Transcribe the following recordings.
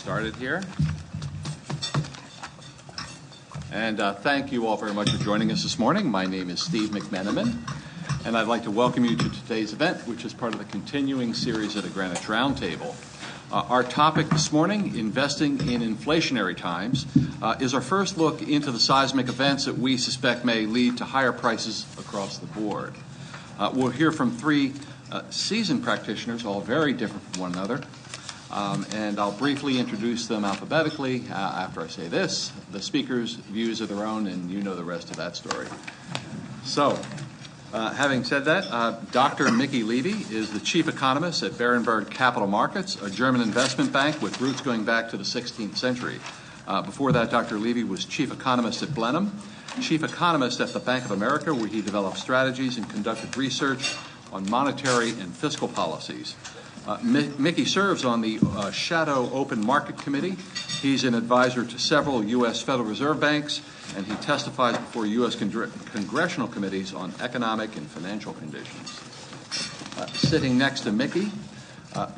Started here. And thank you all very much for joining us this morning. My name is Steve McMenamin, and I'd like to welcome you to today's event, which is part of the continuing series of the Greenwich Roundtable. Our topic this morning, investing in inflationary times, is our first look into the seismic events that we suspect may lead to higher prices across the board. We'll hear from three seasoned practitioners, all very different from one another. And I'll briefly introduce them alphabetically after I say this. The speakers' views are their own, and you know the rest of that story. So, having said that, Dr. Mickey Levy is the chief economist at Berenberg Capital Markets, a German investment bank with roots going back to the 16th century. Before that, Dr. Levy was chief economist at Blenheim, chief economist at the Bank of America, where he developed strategies and conducted research on monetary and fiscal policies. Mickey serves on the Shadow Open Market Committee. He's an advisor to several U.S. Federal Reserve banks, and he testifies before U.S. congressional committees on economic and financial conditions. Sitting next to Mickey,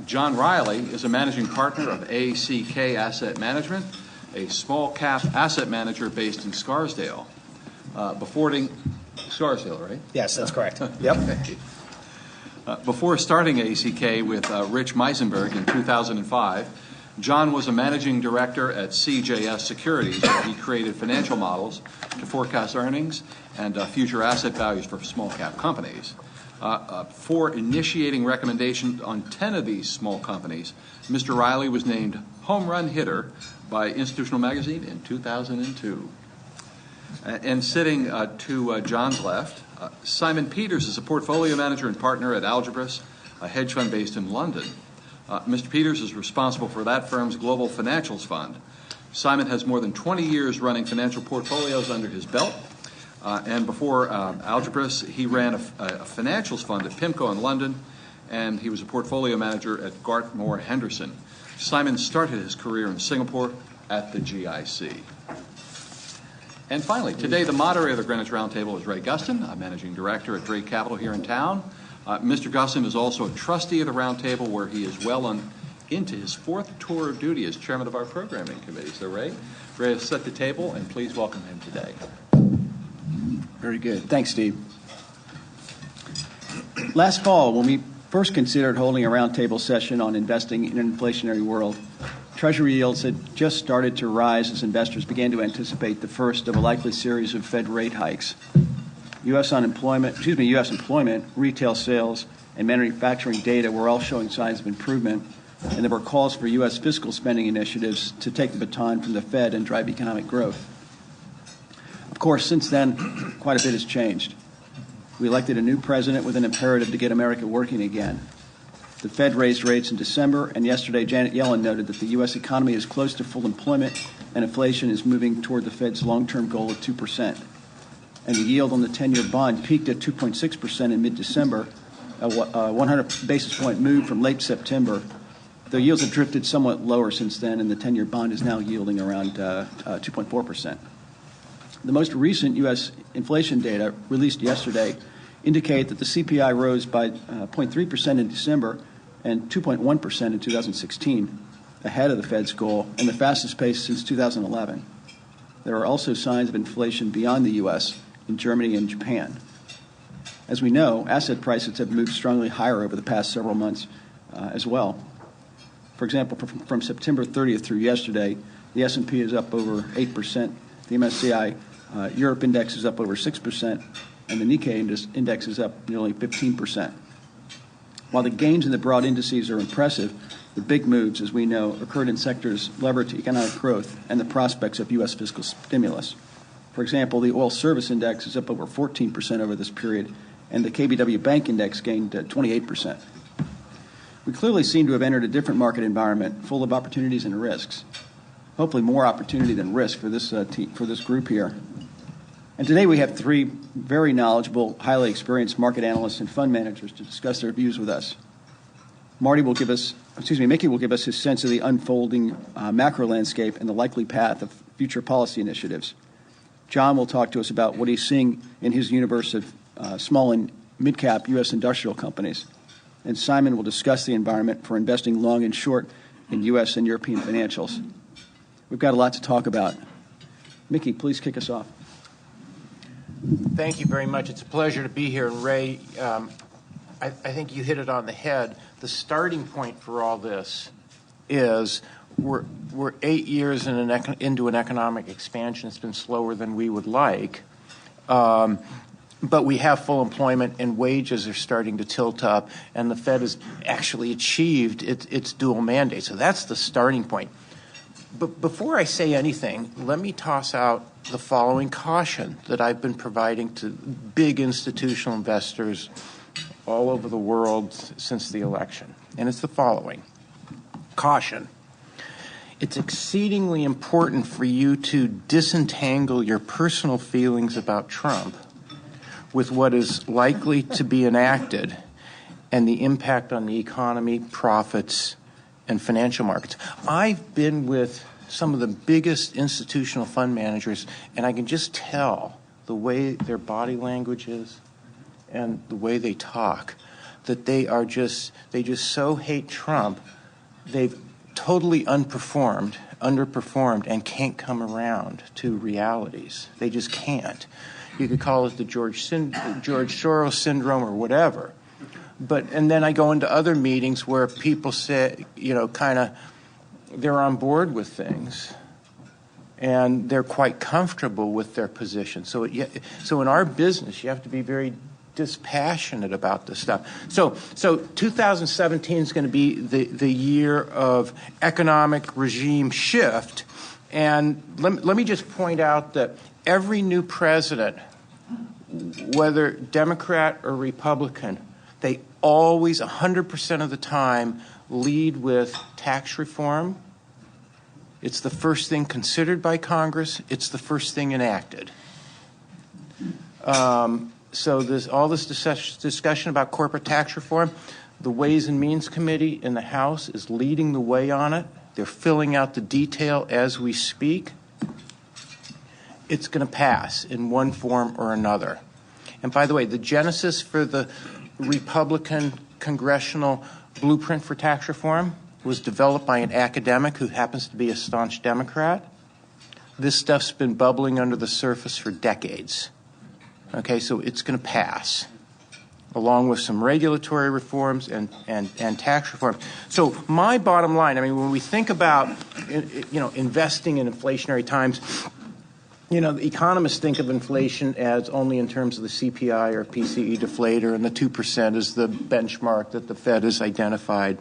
John Reilly is a managing partner of ACK Asset Management, a small-cap asset manager based in Scarsdale. Scarsdale, right? Yes, that's correct. Yep. Before starting ACK with Rich Meisenberg in 2005, John was a managing director at CJS Securities, where he created financial models to forecast earnings and future asset values for small-cap companies. For initiating recommendations on 10 of these small companies, Mr. Reilly was named Home Run Hitter by Institutional Magazine in 2002. And sitting to John's left, Simon Peters is a portfolio manager and partner at Algebris, a hedge fund based in London. Mr. Peters is responsible for that firm's global financials fund. Simon has more than 20 years running financial portfolios under his belt. And before Algebris, he ran a financials fund at PIMCO in London, and he was a portfolio manager at Gartmore Henderson. Simon started his career in Singapore at the GIC. And finally, today the moderator of the Greenwich Roundtable is Ray Gustin, a managing director at Drake Capital here in town. Mr. Gustin is also a trustee of the Roundtable, where he is well into his fourth tour of duty as chairman of our programming committee. So Ray has set the table, and please welcome him today. Very good. Thanks, Steve. Last fall, when we first considered holding a roundtable session on investing in an inflationary world, Treasury yields had just started to rise as investors began to anticipate the first of a likely series of Fed rate hikes. U.S. employment, retail sales, and manufacturing data were all showing signs of improvement, and there were calls for U.S. fiscal spending initiatives to take the baton from the Fed and drive economic growth. Of course, since then, quite a bit has changed. We elected a new president with an imperative to get America working again. The Fed raised rates in December, and yesterday Janet Yellen noted that the U.S. economy is close to full employment and inflation is moving toward the Fed's long-term goal of 2%. And the yield on the 10-year bond peaked at 2.6% in mid-December, a 100 basis point move from late September. The yields have drifted somewhat lower since then, and the 10-year bond is now yielding around 2.4%. The most recent U.S. inflation data released yesterday indicate that the CPI rose by 0.3% in December and 2.1% in 2016, ahead of the Fed's goal and the fastest pace since 2011. There are also signs of inflation beyond the U.S. in Germany and Japan. As we know, asset prices have moved strongly higher over the past several months as well. For example, from September 30th through yesterday, the S&P is up over 8%, the MSCI Europe index is up over 6%, and the Nikkei index is up nearly 15%. While the gains in the broad indices are impressive, the big moves, as we know, occurred in sectors levered to economic growth and the prospects of U.S. fiscal stimulus. For example, the oil service index is up over 14% over this period, and the KBW Bank Index gained 28%. We clearly seem to have entered a different market environment full of opportunities and risks. Hopefully more opportunity than risk for this group here. And today we have three very knowledgeable, highly experienced market analysts and fund managers to discuss their views with us. Mickey will give us his sense of the unfolding macro landscape and the likely path of future policy initiatives. John will talk to us about what he's seeing in his universe of small and mid-cap U.S. industrial companies. And Simon will discuss the environment for investing long and short in U.S. and European financials. We've got a lot to talk about. Mickey, please kick us off. Thank you very much. It's a pleasure to be here. And Ray, I think you hit it on the head. The starting point for all this is we're 8 years into an economic expansion. It's been slower than we would like. But we have full employment and wages are starting to tilt up, and the Fed has actually achieved its dual mandate. So that's the starting point. But before I say anything, let me toss out the following caution that I've been providing to big institutional investors all over the world since the election. And it's the following. Caution. It's exceedingly important for you to disentangle your personal feelings about Trump with what is likely to be enacted and the impact on the economy, profits, and financial markets. I've been with some of the biggest institutional fund managers, and I can just tell the way their body language is and the way they talk that they just so hate Trump, they've totally underperformed, and can't come around to realities. They just can't. You could call it the George Soros syndrome or whatever. And then I go into other meetings where people say, they're on board with things and they're quite comfortable with their position. So in our business, you have to be very dispassionate about this stuff. So 2017 is going to be the year of economic regime shift. And let me just point out that every new president, whether Democrat or Republican, they always, 100% of the time, lead with tax reform. It's the first thing considered by Congress. It's the first thing enacted. So there's all this discussion about corporate tax reform. The Ways and Means Committee in the House is leading the way on it. They're filling out the detail as we speak. It's going to pass in one form or another. And by the way, the genesis for the Republican congressional blueprint for tax reform was developed by an academic who happens to be a staunch Democrat. This stuff's been bubbling under the surface for decades. Okay, so it's going to pass, along with some regulatory reforms and tax reform. So my bottom line, when we think about, investing in inflationary times, the economists think of inflation as only in terms of the CPI or PCE deflator, and the 2% is the benchmark that the Fed has identified.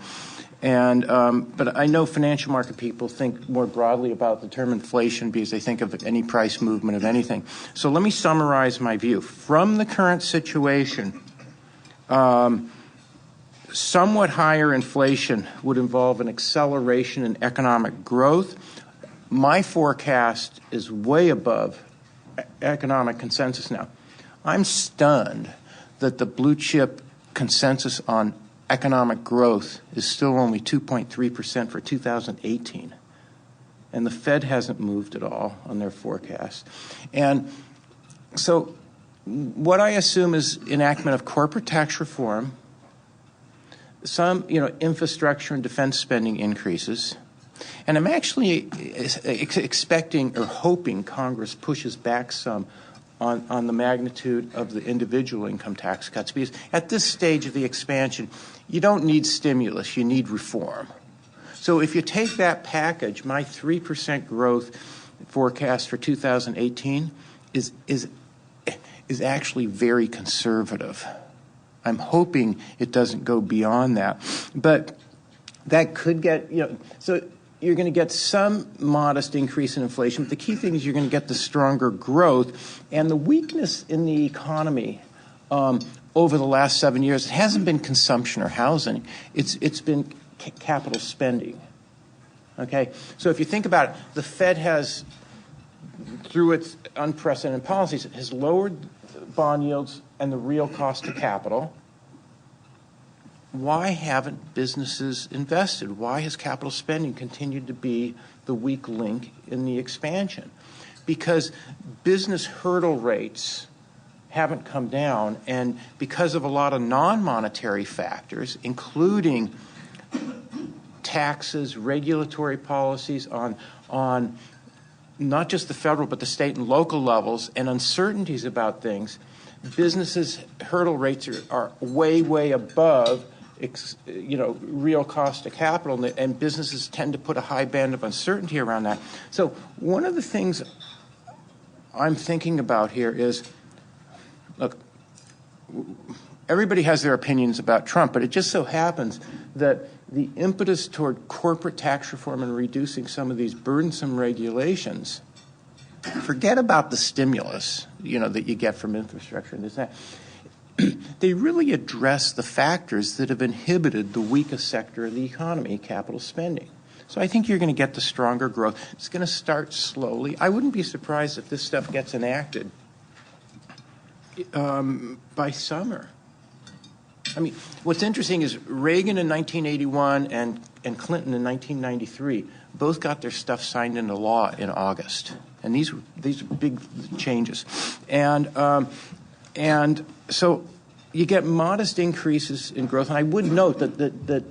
But I know financial market people think more broadly about the term inflation because they think of any price movement of anything. So let me summarize my view. From the current situation, somewhat higher inflation would involve an acceleration in economic growth. My forecast is way above economic consensus now. I'm stunned that the blue chip consensus on economic growth is still only 2.3% for 2018. And the Fed hasn't moved at all on their forecast. And so what I assume is enactment of corporate tax reform, some, infrastructure and defense spending increases. And I'm actually expecting or hoping Congress pushes back some on the magnitude of the individual income tax cuts. Because at this stage of the expansion, you don't need stimulus, you need reform. So if you take that package, my 3% growth forecast for 2018 is actually very conservative. I'm hoping it doesn't go beyond that. But that could get, so you're going to get some modest increase in inflation, but the key thing is you're going to get the stronger growth. And the weakness in the economy over the last 7 years, it hasn't been consumption or housing. It's been capital spending. Okay? So if you think about it, the Fed has, through its unprecedented policies, has lowered bond yields and the real cost of capital. Why haven't businesses invested? Why has capital spending continued to be the weak link in the expansion? Because business hurdle rates haven't come down, and because of a lot of non-monetary factors, including taxes, regulatory policies on not just the federal but the state and local levels, and uncertainties about things, businesses' hurdle rates are way above real cost of capital, and businesses tend to put a high band of uncertainty around that. So one of the things I'm thinking about here is, look, everybody has their opinions about Trump, but it just so happens that the impetus toward corporate tax reform and reducing some of these burdensome regulations, forget about the stimulus, that you get from infrastructure and this and that. They really address the factors that have inhibited the weakest sector of the economy, capital spending. So I think you're going to get the stronger growth. It's going to start slowly. I wouldn't be surprised if this stuff gets enacted by summer. I mean, what's interesting is Reagan in 1981 and Clinton in 1993 both got their stuff signed into law in August. And these are big changes. And so you get modest increases in growth. And I would note that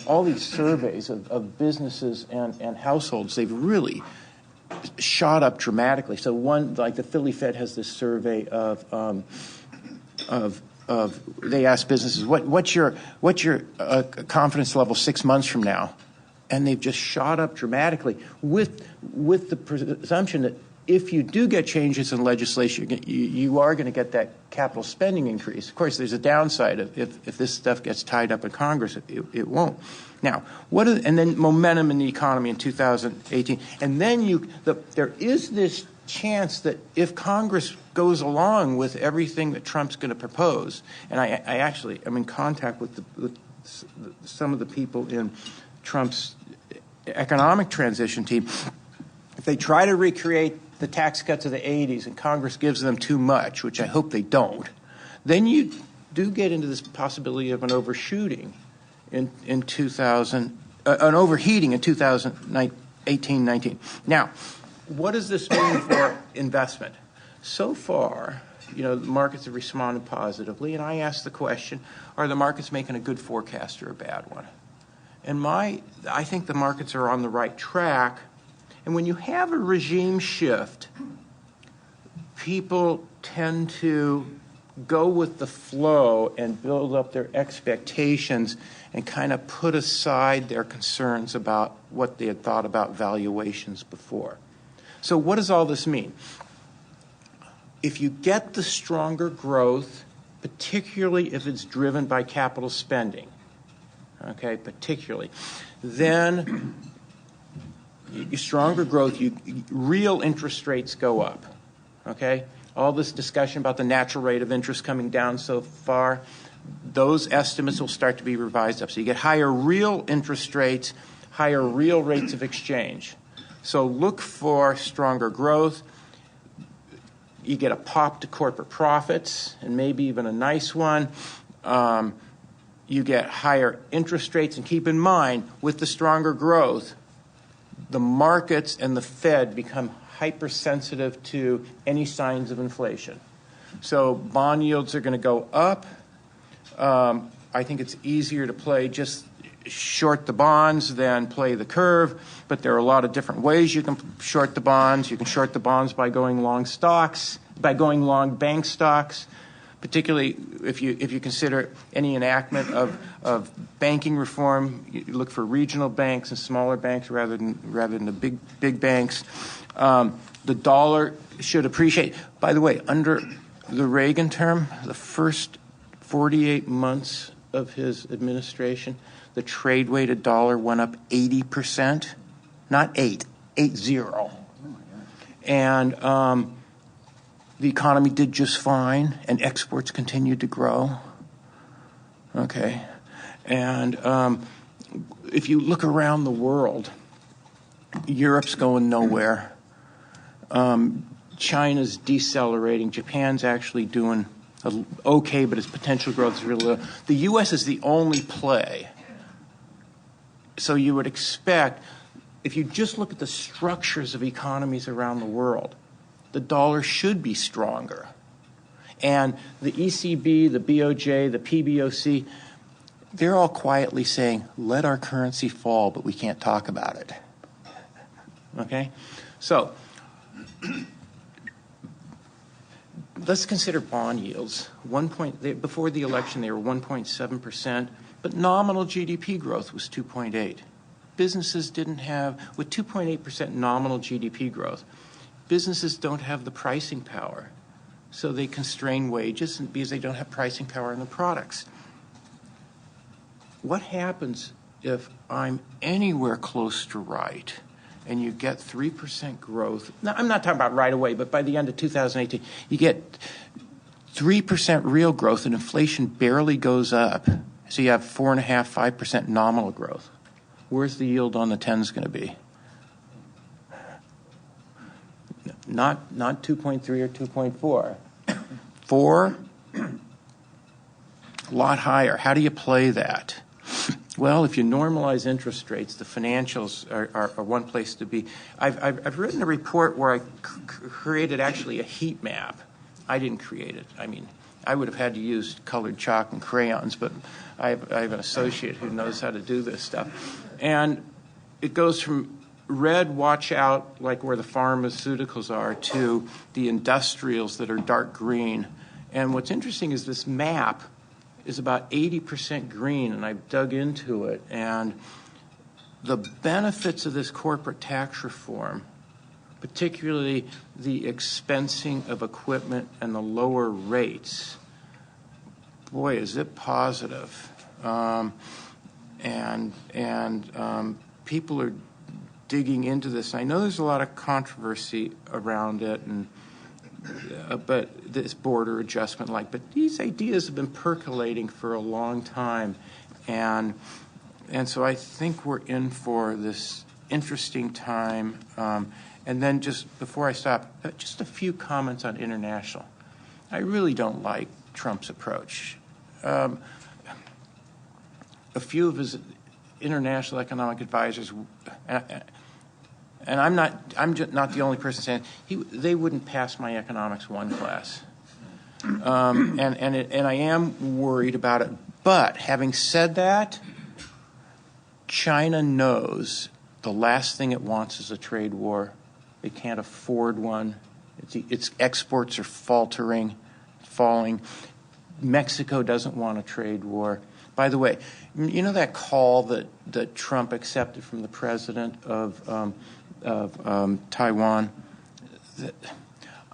all these surveys of businesses and households, they've really shot up dramatically. So one, like the Philly Fed has this survey of they ask businesses, what's your confidence level 6 months from now? And they've just shot up dramatically with the presumption that if you do get changes in legislation, you are going to get that capital spending increase. Of course, there's a downside. If this stuff gets tied up in Congress, it won't. Now, and then momentum in the economy in 2018. And then there is this chance that if Congress goes along with everything that Trump's going to propose, and I actually am in contact with some of the people in Trump's economic transition team, if they try to recreate the tax cuts of the 80s and Congress gives them too much, which I hope they don't, then you do get into this possibility of an overshooting in 2000, an overheating in 2018-19. Now, what does this mean for investment? So far, the markets have responded positively, and I ask the question, are the markets making a good forecast or a bad one? And I think the markets are on the right track. And when you have a regime shift, people tend to go with the flow and build up their expectations and kind of put aside their concerns about what they had thought about valuations before. So what does all this mean? If you get the stronger growth, particularly if it's driven by capital spending, then stronger growth, real interest rates go up, All this discussion about the natural rate of interest coming down so far, those estimates will start to be revised up. So you get higher real interest rates, higher real rates of exchange. So look for stronger growth. You get a pop to corporate profits, and maybe even a nice one. You get higher interest rates, and keep in mind, with the stronger growth, the markets and the Fed become hypersensitive to any signs of inflation. So bond yields are going to go up. I think it's easier to play just short the bonds than play the curve, but there are a lot of different ways you can short the bonds. You can short the bonds by going long stocks, by going long bank stocks, particularly if you consider any enactment of banking reform. You look for regional banks and smaller banks rather than the big banks. The dollar should appreciate. By the way, under the Reagan term, the first 48 months of his administration, the trade-weighted dollar went up 80%, not 80. And the economy did just fine, and exports continued to grow. And if you look around the world, Europe's going nowhere. China's decelerating. Japan's actually doing okay, but its potential growth is really low. The U.S. is the only play. So you would expect, if you just look at the structures of economies around the world, the dollar should be stronger. And the ECB, the BOJ, the PBOC, they're all quietly saying, let our currency fall, but we can't talk about it. Okay? So let's consider bond yields. Before the election, they were 1.7%, but nominal GDP growth was 2.8. Businesses didn't have, with 2.8% nominal GDP growth, businesses don't have the pricing power. So they constrain wages because they don't have pricing power in the products. What happens if I'm anywhere close to right and you get 3% growth? Now, I'm not talking about right away, but by the end of 2018, you get 3% real growth and inflation barely goes up. So you have 4.5%, 5% nominal growth. Where's the yield on the 10s going to be? Not 2.3 or 2.4. 4? A lot higher. How do you play that? Well, if you normalize interest rates, the financials are one place to be. I've written a report where I created actually a heat map. I didn't create it. I mean, I would have had to use colored chalk and crayons, but I have an associate who knows how to do this stuff. And it goes from red, watch out, like where the pharmaceuticals are, to the industrials that are dark green. And what's interesting is this map is about 80% green, and I've dug into it. And the benefits of this corporate tax reform, particularly the expensing of equipment and the lower rates, boy, is it positive. People are digging into this. I know there's a lot of controversy around it, and but this border adjustment, but these ideas have been percolating for a long time, and so I think we're in for this interesting time. And then just before I stop, just a few comments on international. I really don't like Trump's approach. A few of his international economic advisors, and I'm just not the only person saying they wouldn't pass my economics 1 class, and I am worried about it. But having said that, China knows the last thing it wants is a trade war. They can't afford one. Its exports are falling. Mexico doesn't want a trade war. By the way, you know that call that Trump accepted from the president of Taiwan?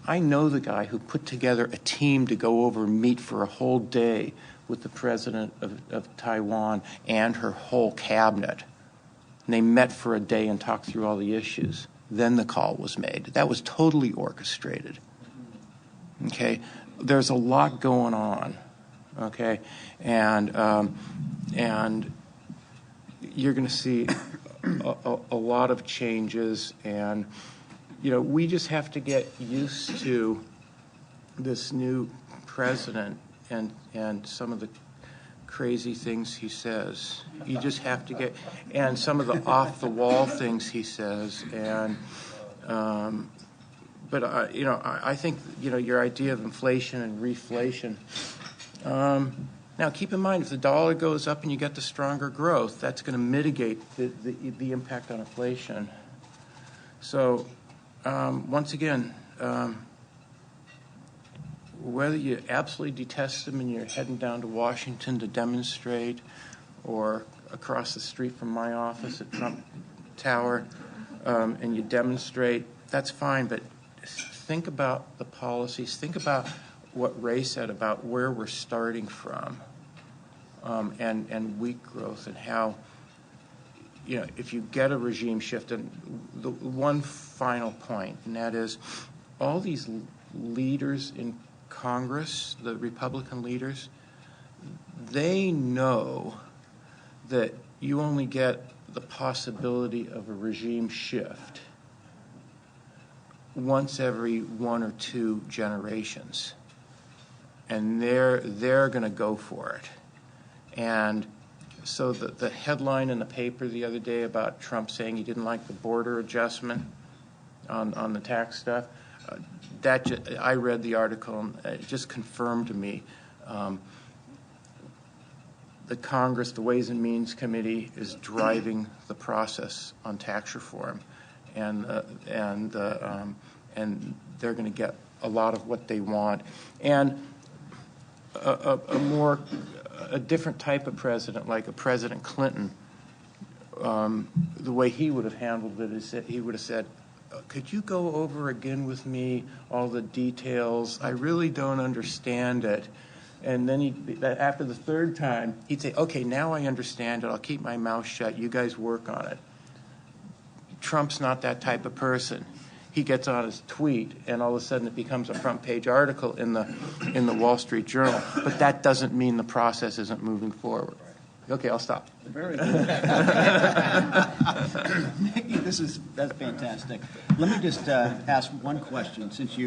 I know the guy who put together a team to go over and meet for a whole day with the president of Taiwan and her whole cabinet. And they met for a day and talked through all the issues. Then the call was made. That was totally orchestrated. Okay? There's a lot going on. Okay? And you're going to see a lot of changes, and we just have to get used to this new president and some of the crazy things he says. You just have to get, and some of the off-the-wall things he says, and but I think your idea of inflation and reflation. Now, keep in mind, if the dollar goes up and you get the stronger growth, that's going to mitigate the impact on inflation. So, once again, whether you absolutely detest them and you're heading down to Washington to demonstrate, or across the street from my office at Trump Tower, and you demonstrate, that's fine, but think about the policies. Think about what Ray said about where we're starting from, and weak growth, and how, if you get a regime shift. And the one final point, and that is, all these leaders in Congress, the Republican leaders, they know that you only get the possibility of a regime shift once every 1 or 2 generations. And they're going to go for it. And so the headline in the paper the other day about Trump saying he didn't like the border adjustment on the tax stuff, I read the article, and it just confirmed to me the Congress, the Ways and Means Committee, is driving the process on tax reform, and they're going to get a lot of what they want. And a different type of president, like a President Clinton, the way he would have handled it is that he would have said, could you go over again with me all the details? I really don't understand it. And then after the third time, he'd say, okay, now I understand it. I'll keep my mouth shut. You guys work on it. Trump's not that type of person. He gets on his tweet, and all of a sudden it becomes a front-page article in the Wall Street Journal. But that doesn't mean the process isn't moving forward. Okay, I'll stop. Very good. That's fantastic. Let me just ask one question, since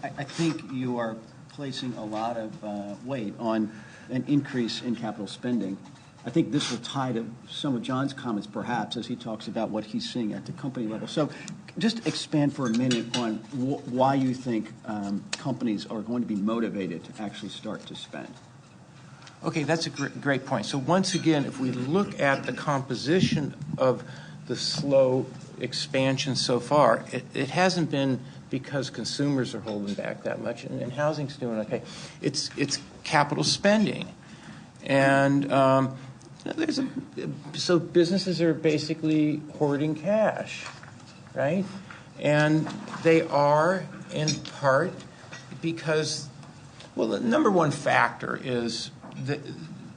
I think you are placing a lot of weight on an increase in capital spending. I think this will tie to some of John's comments, perhaps, as he talks about what he's seeing at the company level. So just expand for a minute on why you think companies are going to be motivated to actually start to spend. Okay, that's a great point. So once again, if we look at the composition of the slow expansion so far, it hasn't been because consumers are holding back that much, and housing's doing okay. It's capital spending. And so businesses are basically hoarding cash, right? And they are in part because, well, the number one factor is the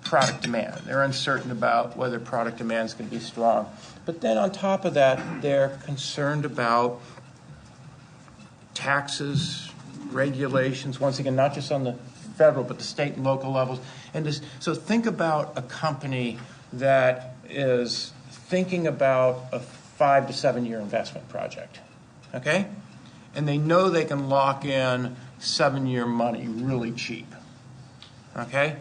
product demand. They're uncertain about whether product demand is going to be strong. But then on top of that, they're concerned about taxes, regulations, once again, not just on the federal, but the state and local levels. And so think about a company that is thinking about a 5 to 7 year investment project, okay? And they know they can lock in 7-year money really cheap, okay?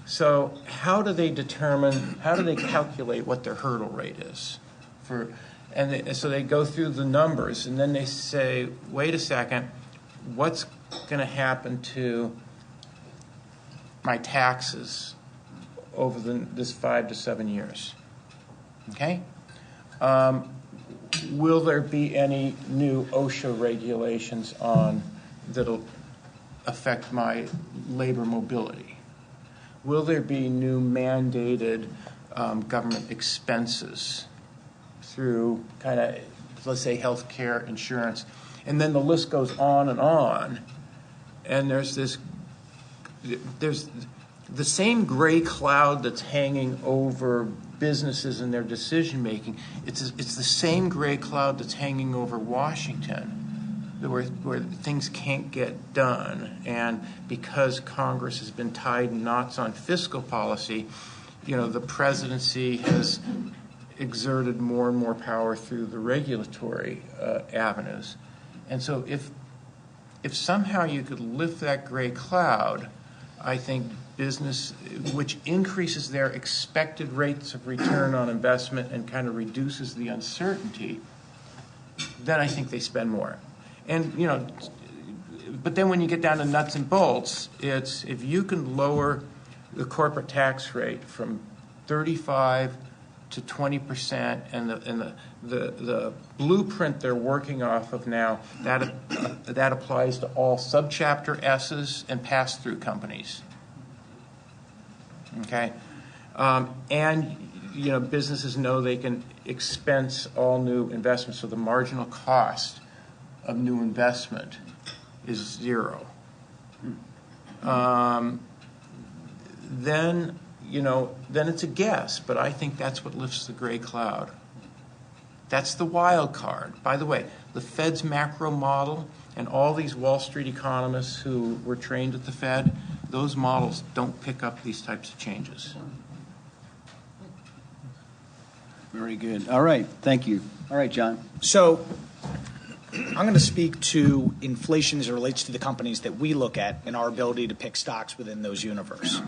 So how do they calculate what their hurdle rate is? So they go through the numbers, and then they say, wait a second, what's going to happen to my taxes over this 5 to 7 years? Okay? Will there be any new OSHA regulations that'll affect my labor mobility? Will there be new mandated government expenses through kind of, let's say, health care, insurance? And then the list goes on. And there's the same gray cloud that's hanging over businesses and their decision making. It's the same gray cloud that's hanging over Washington, where things can't get done. And because Congress has been tied in knots on fiscal policy, the presidency has exerted more and more power through the regulatory avenues. And so if somehow you could lift that gray cloud, I think business, which increases their expected rates of return on investment and kind of reduces the uncertainty, then I think they spend more. And, but then when you get down to nuts and bolts, it's if you can lower the corporate tax rate from 35 to 20%, and the blueprint they're working off of now, that applies to all subchapter S's and pass-through companies. Okay, and businesses know they can expense all new investments, so the marginal cost of new investment is zero. Then it's a guess, but I think that's what lifts the gray cloud. That's the wild card. By the way, the Fed's macro model and all these Wall Street economists who were trained at the Fed, those models don't pick up these types of changes. Very good. All right. Thank you. All right, John. So I'm going to speak to inflation as it relates to the companies that we look at and our ability to pick stocks within those universe.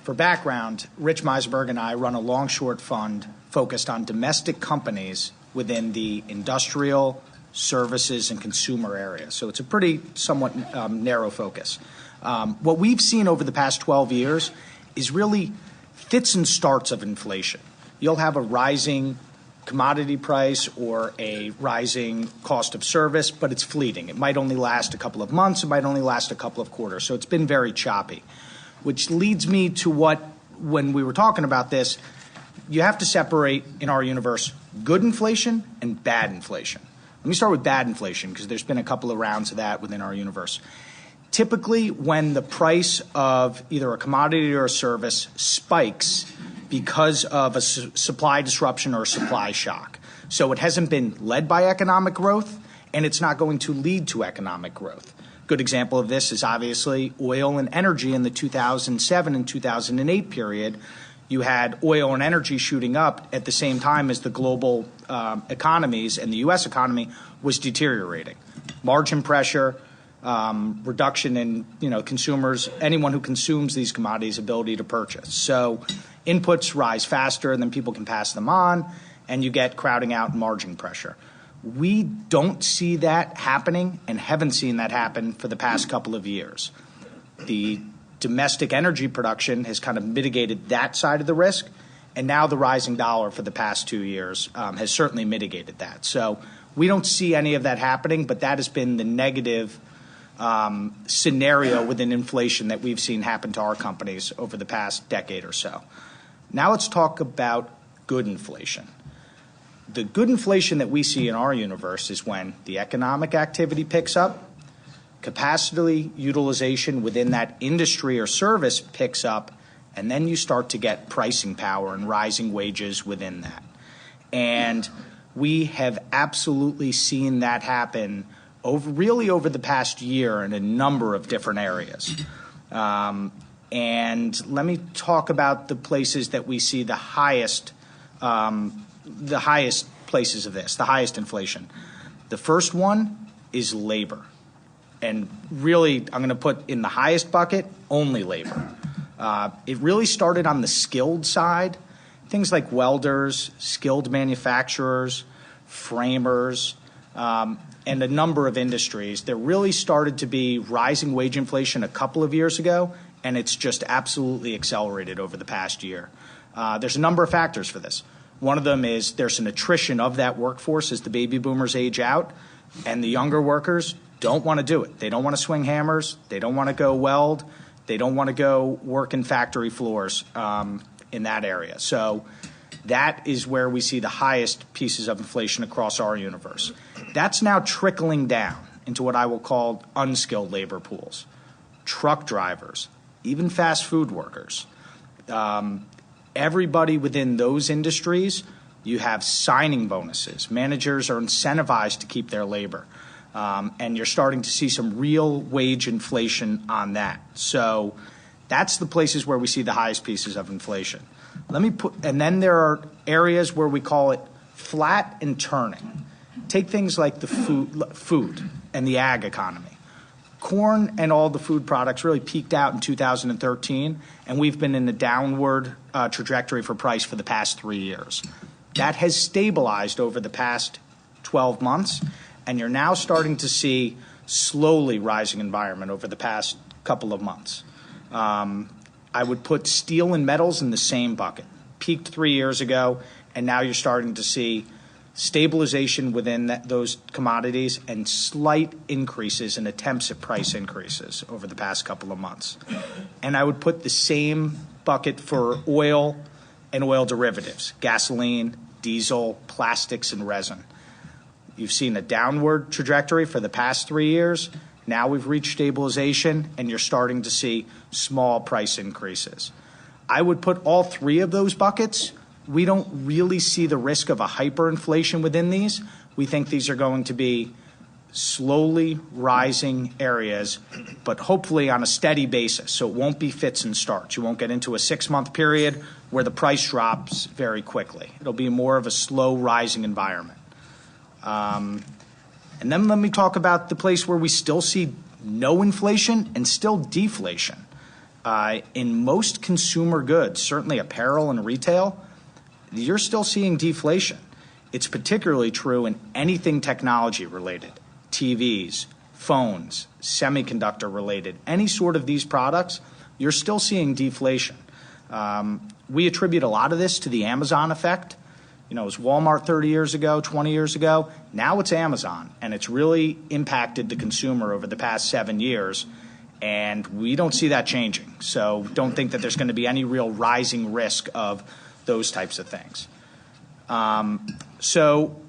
For background, Rich Meisberg and I run a long-short fund focused on domestic companies within the industrial, services, and consumer area. So it's a pretty somewhat narrow focus. What we've seen over the past 12 years is really fits and starts of inflation. You'll have a rising commodity price or a rising cost of service, but it's fleeting. It might only last a couple of months. It might only last a couple of quarters. So it's been very choppy, which leads me to when we were talking about this, you have to separate in our universe good inflation and bad inflation. Let me start with bad inflation because there's been a couple of rounds of that within our universe. Typically, when the price of either a commodity or a service spikes because of a supply disruption or a supply shock. So it hasn't been led by economic growth, and it's not going to lead to economic growth. Good example of this is obviously oil and energy in the 2007 and 2008 period. You had oil and energy shooting up at the same time as the global economies, and the U.S. economy was deteriorating. Margin pressure, reduction in consumers, anyone who consumes these commodities' ability to purchase. So inputs rise faster, and then people can pass them on, and you get crowding out and margin pressure. We don't see that happening and haven't seen that happen for the past couple of years. The domestic energy production has kind of mitigated that side of the risk, and now the rising dollar for the past 2 years has certainly mitigated that. So we don't see any of that happening, but that has been the negative scenario within inflation that we've seen happen to our companies over the past decade or so. Now let's talk about good inflation. The good inflation that we see in our universe is when the economic activity picks up, capacity utilization within that industry or service picks up, and then you start to get pricing power and rising wages within that. And we have absolutely seen that happen over the past year in a number of different areas. And let me talk about the places that we see the highest places of this, the highest inflation. The first one is labor. And really, I'm going to put in the highest bucket only labor. It really started on the skilled side, things like welders, skilled manufacturers, framers, and a number of industries. There really started to be rising wage inflation a couple of years ago, and it's just absolutely accelerated over the past year. There's a number of factors for this. One of them is there's an attrition of that workforce as the baby boomers age out, and the younger workers don't want to do it. They don't want to swing hammers. They don't want to go weld. They don't want to go work in factory floors in that area. So that is where we see the highest pieces of inflation across our universe. That's now trickling down into what I will call unskilled labor pools, truck drivers, even fast food workers. Everybody within those industries, you have signing bonuses. Managers are incentivized to keep their labor. And you're starting to see some real wage inflation on that. So that's the places where we see the highest pieces of inflation. And then there are areas where we call it flat and turning. Take things like the food and the ag economy. Corn and all the food products really peaked out in 2013, and we've been in a downward trajectory for price for the past 3 years. That has stabilized over the past 12 months, and you're now starting to see slowly rising environment over the past couple of months. I would put steel and metals in the same bucket. Peaked 3 years ago, and now you're starting to see stabilization within those commodities and slight increases and attempts at price increases over the past couple of months. And I would put the same bucket for oil and oil derivatives, gasoline, diesel, plastics, and resin. You've seen a downward trajectory for the past 3 years. Now we've reached stabilization, and you're starting to see small price increases. I would put all three of those buckets. We don't really see the risk of a hyperinflation within these. We think these are going to be slowly rising areas, but hopefully on a steady basis. So it won't be fits and starts. You won't get into a 6-month period where the price drops very quickly. It'll be more of a slow rising environment. And then let me talk about the place where we still see no inflation and still deflation. In most consumer goods, certainly apparel and retail, you're still seeing deflation. It's particularly true in anything technology related, TVs, phones, semiconductor related, any sort of these products, you're still seeing deflation. We attribute a lot of this to the Amazon effect. You know, it was Walmart 30 years ago, 20 years ago. Now it's Amazon, and it's really impacted the consumer over the past 7 years, and we don't see that changing. So don't think that there's going to be any real rising risk of those types of things. So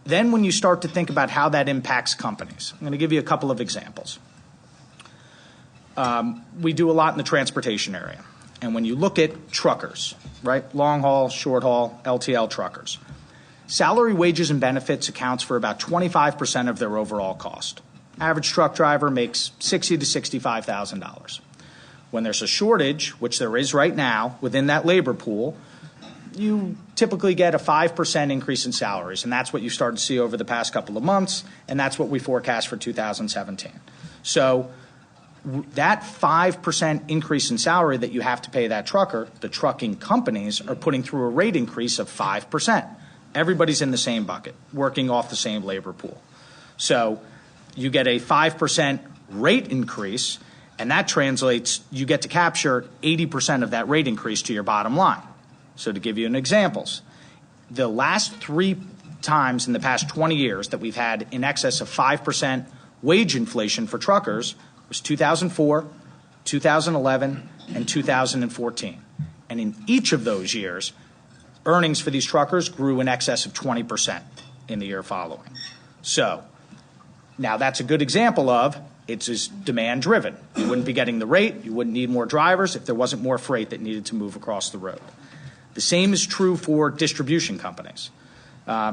then when you start to think about how that impacts companies, I'm going to give you a couple of examples. We do a lot in the transportation area. And when you look at truckers, right, long haul, short haul, LTL truckers, salary, wages, and benefits accounts for about 25% of their overall cost. Average truck driver makes $60,000 to $65,000. When there's a shortage, which there is right now within that labor pool, you typically get a 5% increase in salaries, and that's what you start to see over the past couple of months, and that's what we forecast for 2017. So that 5% increase in salary that you have to pay that trucker, the trucking companies are putting through a rate increase of 5%. Everybody's in the same bucket, working off the same labor pool. So you get a 5% rate increase, and that translates, you get to capture 80% of that rate increase to your bottom line. So to give you an examples, the last 3 times in the past 20 years that we've had in excess of 5% wage inflation for truckers was 2004, 2011, and 2014. And in each of those years, earnings for these truckers grew in excess of 20% in the year following. So now that's a good example of it's just demand driven. You wouldn't be getting the rate, you wouldn't need more drivers if there wasn't more freight that needed to move across the road. The same is true for distribution companies.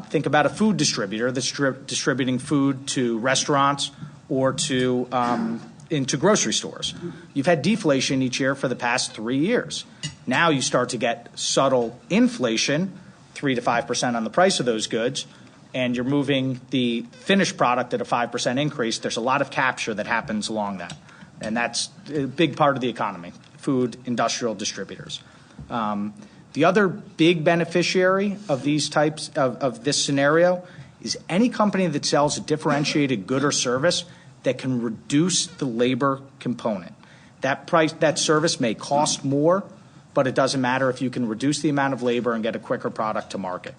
Think about a food distributor that's distributing food to restaurants or to into grocery stores. You've had deflation each year for the past 3 years. Now you start to get subtle inflation, 3 to 5% on the price of those goods, and you're moving the finished product at a 5% increase. There's a lot of capture that happens along that, and that's a big part of the economy, food, industrial distributors. The other big beneficiary of these types of this scenario is any company that sells a differentiated good or service that can reduce the labor component. That service may cost more, but it doesn't matter if you can reduce the amount of labor and get a quicker product to market.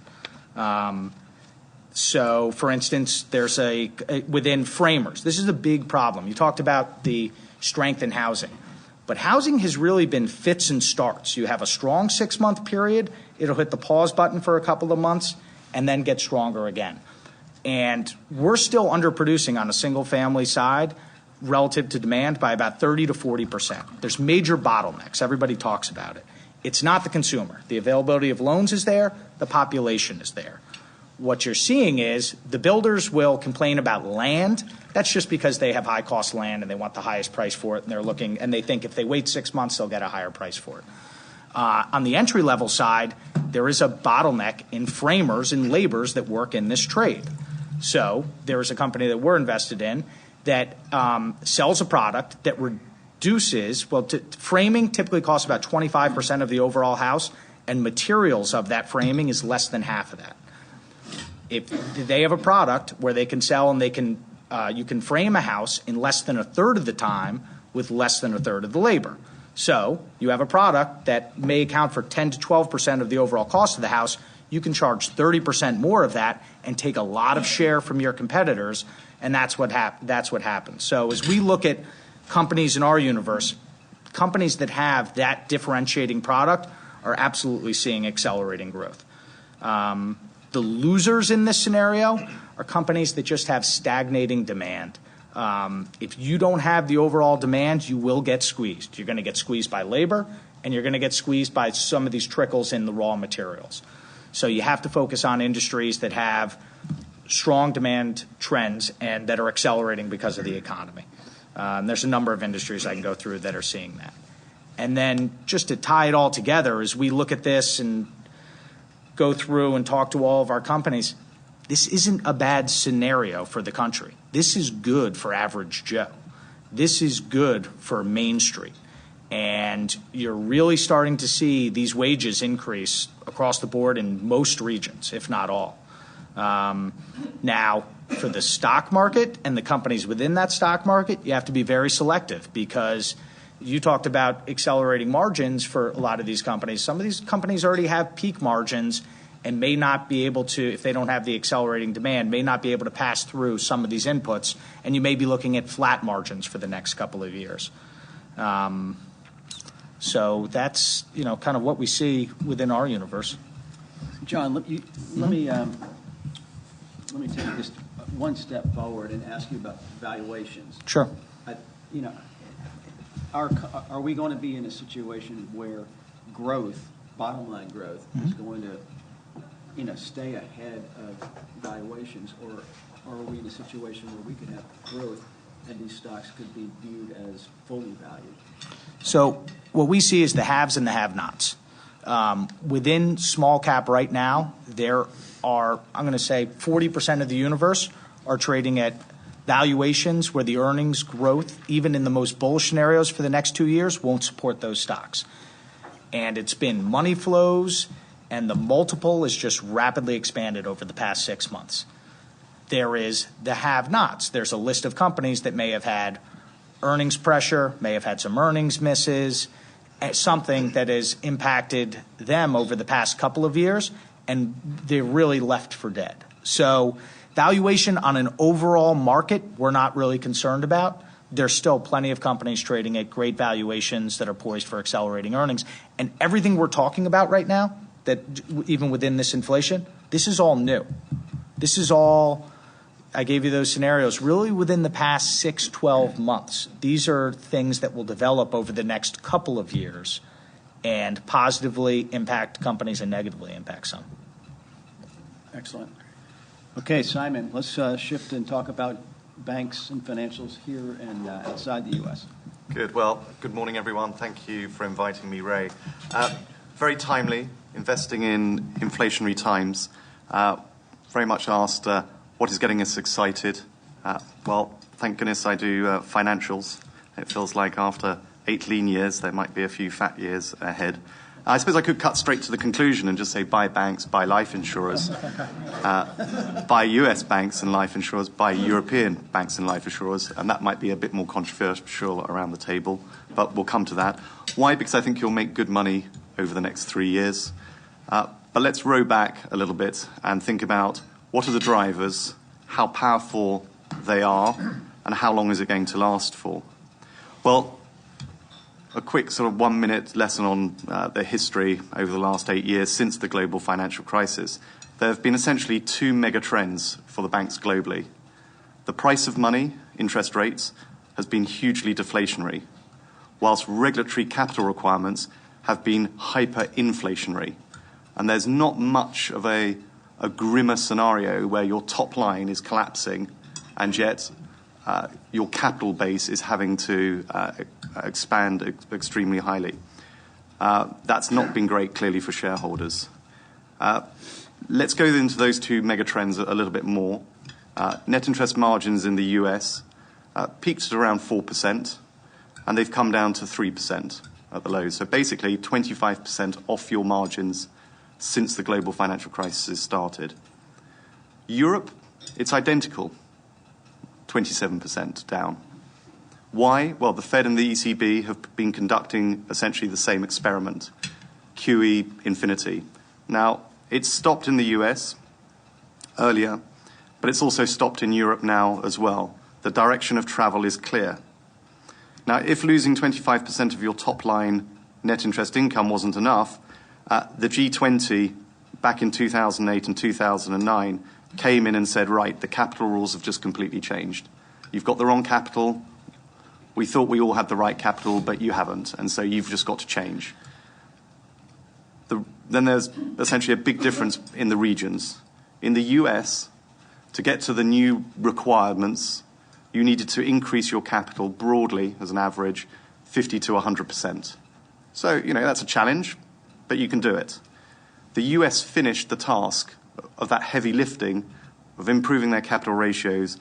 So, for instance, there's within framers, this is a big problem. You talked about the strength in housing, but housing has really been fits and starts. You have a strong 6-month period, it'll hit the pause button for a couple of months, and then get stronger again. And we're still underproducing on a single-family side relative to demand by about 30 to 40%. There's major bottlenecks. Everybody talks about it. It's not the consumer. The availability of loans is there. The population is there. What you're seeing is the builders will complain about land. That's just because they have high-cost land and they want the highest price for it, and they're looking and they think if they wait 6 months, they'll get a higher price for it. On the entry-level side, there is a bottleneck in framers and laborers that work in this trade. So there is a company that we're invested in that sells a product that reduces, framing typically costs about 25% of the overall house, and materials of that framing is less than half of that. If they have a product where they can sell and you can frame a house in less than a third of the time with less than a third of the labor. So you have a product that may account for 10 to 12% of the overall cost of the house. You can charge 30% more of that and take a lot of share from your competitors, and that's what happens. So as we look at companies in our universe, companies that have that differentiating product are absolutely seeing accelerating growth. The losers in this scenario are companies that just have stagnating demand. If you don't have the overall demand, you will get squeezed. You're going to get squeezed by labor, and you're going to get squeezed by some of these trickles in the raw materials. So you have to focus on industries that have strong demand trends and that are accelerating because of the economy. There's a number of industries I can go through that are seeing that. And then just to tie it all together, as we look at this and go through and talk to all of our companies, this isn't a bad scenario for the country. This is good for average Joe. This is good for Main Street. And you're really starting to see these wages increase across the board in most regions, if not all. Now, for the stock market and the companies within that stock market, you have to be very selective because You talked about accelerating margins for a lot of these companies. Some of these companies already have peak margins and may not be able to, if they don't have the accelerating demand, may not be able to pass through some of these inputs, and you may be looking at flat margins for the next couple of years. So that's, kind of what we see within our universe. John, let me take just one step forward and ask you about valuations. Sure. Are we going to be in a situation where growth, bottom line growth, is going to stay ahead of valuations, or are we in a situation where we could have growth and these stocks could be viewed as fully valued? So what we see is the haves and the have-nots. Within small cap right now, there are, I'm going to say 40% of the universe are trading at valuations where the earnings growth, even in the most bullish scenarios for the next 2 years, won't support those stocks. And it's been money flows, and the multiple is just rapidly expanded over the past 6 months. There is the have-nots. There's a list of companies that may have had earnings pressure, may have had some earnings misses, something that has impacted them over the past couple of years, and they're really left for dead. So valuation on an overall market, we're not really concerned about. There's still plenty of companies trading at great valuations that are poised for accelerating earnings. And everything we're talking about right now, that even within this inflation, this is all new. This is all, I gave you those scenarios, really within the past 6, 12 months. These are things that will develop over the next couple of years and positively impact companies and negatively impact some. Excellent. Okay, Simon, let's shift and talk about banks and financials here and outside the U.S. Good. Well, good morning, everyone. Thank you for inviting me, Ray. Very timely, investing in inflationary times. Very much asked, what is getting us excited? Well, thank goodness I do financials. It feels like after 8 lean years, there might be a few fat years ahead. I suppose I could cut straight to the conclusion and just say buy banks, buy life insurers, buy US banks and life insurers, buy European banks and life insurers, and that might be a bit more controversial around the table, but we'll come to that. Why? Because I think you'll make good money over the next 3 years. But let's row back a little bit and think about what are the drivers, how powerful they are, and how long is it going to last for? Well, a quick sort of 1-minute lesson on the history over the last 8 years since the global financial crisis. There have been essentially 2 mega trends for the banks globally. The price of money, interest rates, has been hugely deflationary, whilst regulatory capital requirements have been hyperinflationary. And there's not much of a grimmer scenario where your top line is collapsing and yet your capital base is having to expand extremely highly. That's not been great, clearly, for shareholders. Let's go into those 2 megatrends a little bit more. Net interest margins in the US peaked at around 4%, and they've come down to 3% at the lows. So basically 25% off your margins since the global financial crisis started. Europe, it's identical, 27% down. Why? Well, the Fed and the ECB have been conducting essentially the same experiment, QE infinity. Now, it's stopped in the US earlier, but it's also stopped in Europe now as well. The direction of travel is clear. Now, if losing 25% of your top line net interest income wasn't enough, the G20 back in 2008 and 2009 came in and said, right, the capital rules have just completely changed. You've got the wrong capital. We thought we all had the right capital, but you haven't, and so you've just got to change. Then there's essentially a big difference in the regions. In the US, to get to the new requirements, you needed to increase your capital broadly, as an average, 50 to 100%. So, that's a challenge, but you can do it. The US finished the task of that heavy lifting of improving their capital ratios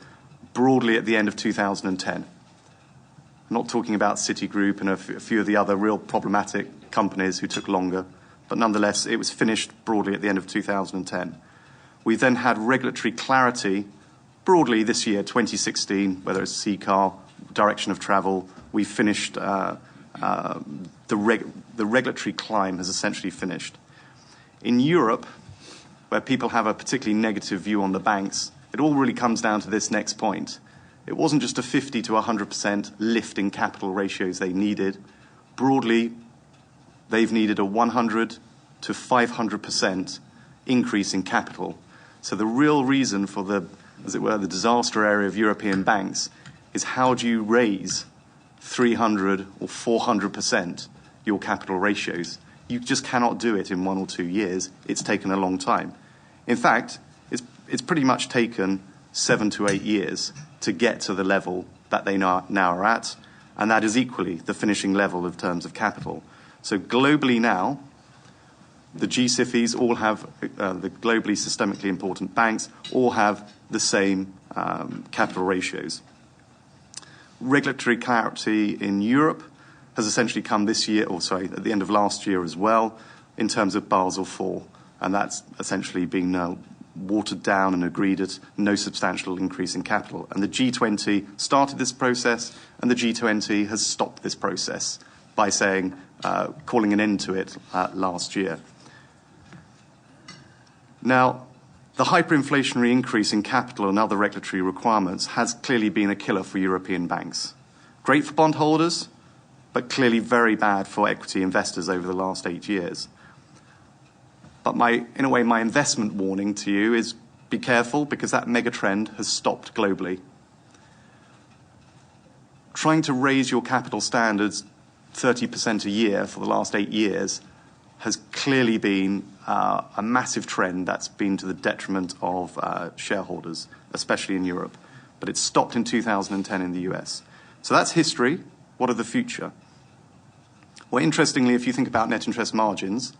broadly at the end of 2010. I'm not talking about Citigroup and a few of the other real problematic companies who took longer, but nonetheless, it was finished broadly at the end of 2010. We then had regulatory clarity broadly this year, 2016, whether it's CCAR, direction of travel. We finished the regulatory climb has essentially finished. In Europe, where people have a particularly negative view on the banks, it all really comes down to this next point. It wasn't just a 50 to 100% lift in capital ratios they needed. Broadly, they've needed a 100 to 500% increase in capital. So the real reason for the, as it were, the disaster area of European banks is how do you raise 300 or 400% your capital ratios? You just cannot do it in 1 or 2 years. It's taken a long time. In fact, it's pretty much taken 7 to 8 years to get to the level that they now are at, and that is equally the finishing level of terms of capital. So globally now, the GSIFIs all have, the globally systemically important banks, all have the same capital ratios. Regulatory clarity in Europe has essentially come this year, or sorry, at the end of last year as well, in terms of Basel IV, and that's essentially been watered down and agreed at no substantial increase in capital. And the G20 started this process, and the G20 has stopped this process by saying, calling an end to it last year. Now, the hyperinflationary increase in capital and other regulatory requirements has clearly been a killer for European banks. Great for bondholders, but clearly very bad for equity investors over the last 8 years. But in a way, my investment warning to you is be careful, because that mega trend has stopped globally. Trying to raise your capital standards 30% a year for the last 8 years has clearly been a massive trend that's been to the detriment of shareholders, especially in Europe. But it stopped in 2010 in the US. So that's history. What are the future? Well, interestingly, if you think about net interest margins,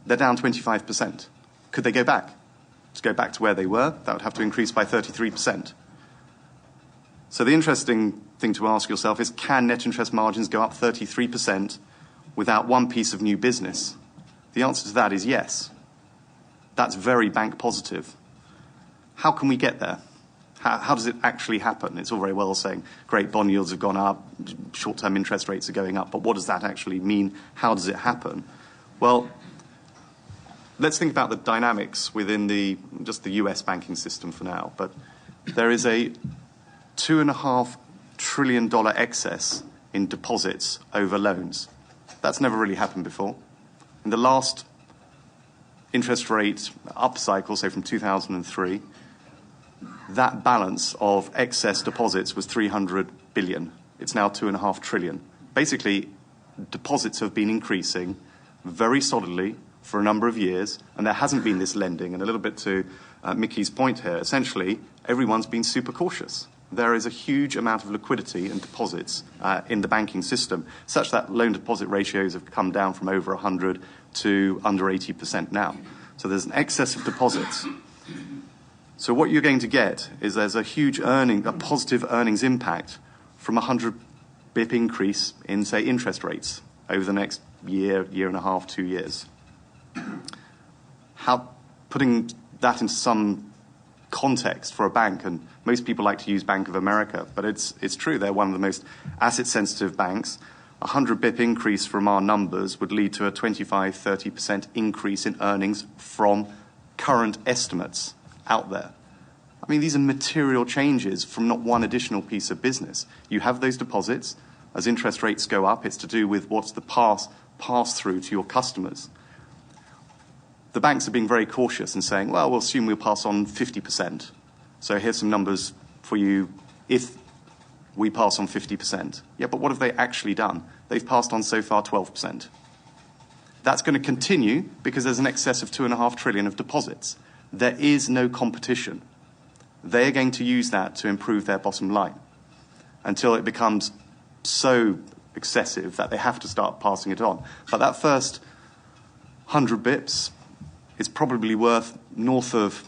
they're down 25%. Could they go back? To go back to where they were, that would have to increase by 33%. So the interesting thing to ask yourself is, can net interest margins go up 33% without one piece of new business? The answer to that is yes. That's very bank positive. How can we get there? How does it actually happen? It's all very well saying, great, bond yields have gone up, short-term interest rates are going up, but what does that actually mean? How does it happen? Well, let's think about the dynamics within just the US banking system for now. But there is a $2.5 trillion excess in deposits over loans. That's never really happened before. In the last interest rate upcycle, so from 2003, that balance of excess deposits was 300 billion. It's now 2.5 trillion. Basically, deposits have been increasing very solidly for a number of years, and there hasn't been this lending. And a little bit to Mickey's point here, essentially, everyone's been super cautious. There is a huge amount of liquidity and deposits in the banking system, such that loan-deposit ratios have come down from over 100 to under 80% now. So there's an excess of deposits. So what you're going to get is there's a huge a positive earnings impact from a 100 BIP increase in, say, interest rates over the next year, year and a half, 2 years. Putting that into some context for a bank, and most people like to use Bank of America, but it's true, they're one of the most asset-sensitive banks. A 100 BIP increase from our numbers would lead to a 25-30% increase in earnings from current estimates out there. I mean, these are material changes from not one additional piece of business. You have those deposits. As interest rates go up, it's to do with what's the pass-through to your customers. The banks are being very cautious and saying, well, we'll assume we'll pass on 50%. So here's some numbers for you if we pass on 50%. Yeah, but what have they actually done? They've passed on so far 12%. That's going to continue because there's an excess of 2.5 trillion of deposits. There is no competition. They're going to use that to improve their bottom line until it becomes so excessive that they have to start passing it on. But that first 100 bips is probably worth north of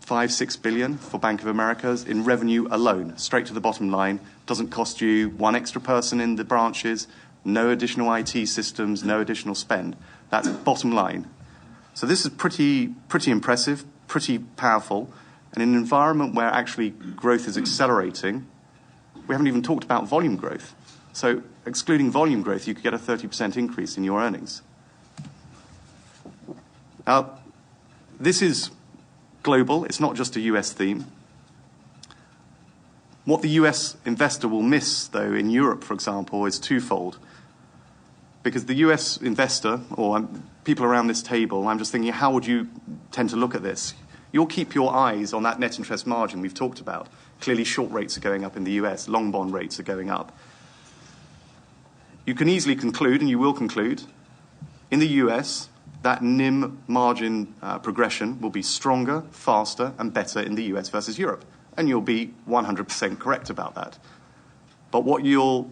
5-6 billion for Bank of America's in revenue alone, straight to the bottom line. Doesn't cost you one extra person in the branches, no additional IT systems, no additional spend. That's bottom line. So this is pretty impressive, pretty powerful. And in an environment where actually growth is accelerating, we haven't even talked about volume growth. So excluding volume growth, you could get a 30% increase in your earnings. Now, this is global. It's not just a US theme. What the US investor will miss, though, in Europe, for example, is twofold. Because the US investor, or people around this table, I'm just thinking, how would you tend to look at this? You'll keep your eyes on that net interest margin we've talked about. Clearly, short rates are going up in the US, long bond rates are going up. You can easily conclude, and you will conclude, in the US, that NIM margin progression will be stronger, faster, and better in the US versus Europe. And you'll be 100% correct about that. But what you'll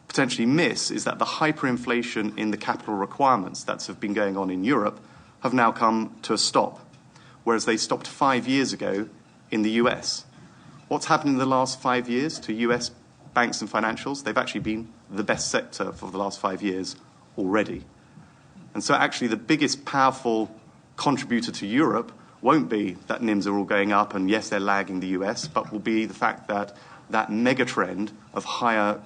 potentially miss is that the hyperinflation in the capital requirements that have been going on in Europe have now come to a stop, whereas they stopped 5 years ago in the US. What's happened in the last 5 years to US banks and financials? They've actually been the best sector for the last 5 years already. And so actually the biggest powerful contributor to Europe won't be that NIMs are all going up and yes, they're lagging the US, but will be the fact that that mega trend of higher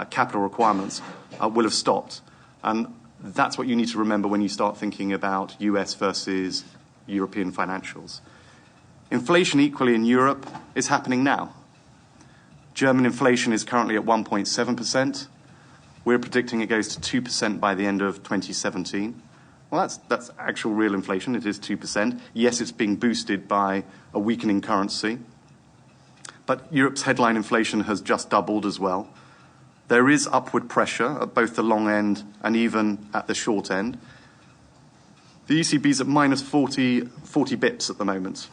capital requirements will have stopped. And that's what you need to remember when you start thinking about US versus European financials. Inflation equally in Europe is happening now. German inflation is currently at 1.7%. We're predicting it goes to 2% by the end of 2017. Well, that's actual real inflation. It is 2%. Yes, it's being boosted by a weakening currency. But Europe's headline inflation has just doubled as well. There is upward pressure at both the long end and even at the short end. The ECB's at minus 40 bips at the moment.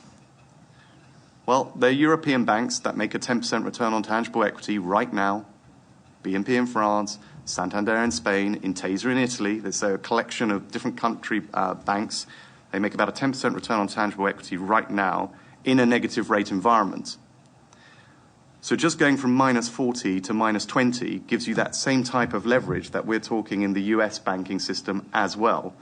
Well, they're European banks that make a 10% return on tangible equity right now. BNP in France, Santander in Spain, Intesa in Italy. There's a collection of different country banks. They make about a 10% return on tangible equity right now in a negative rate environment. So just going from minus 40 to minus 20 gives you that same type of leverage that we're talking in the US banking system as well.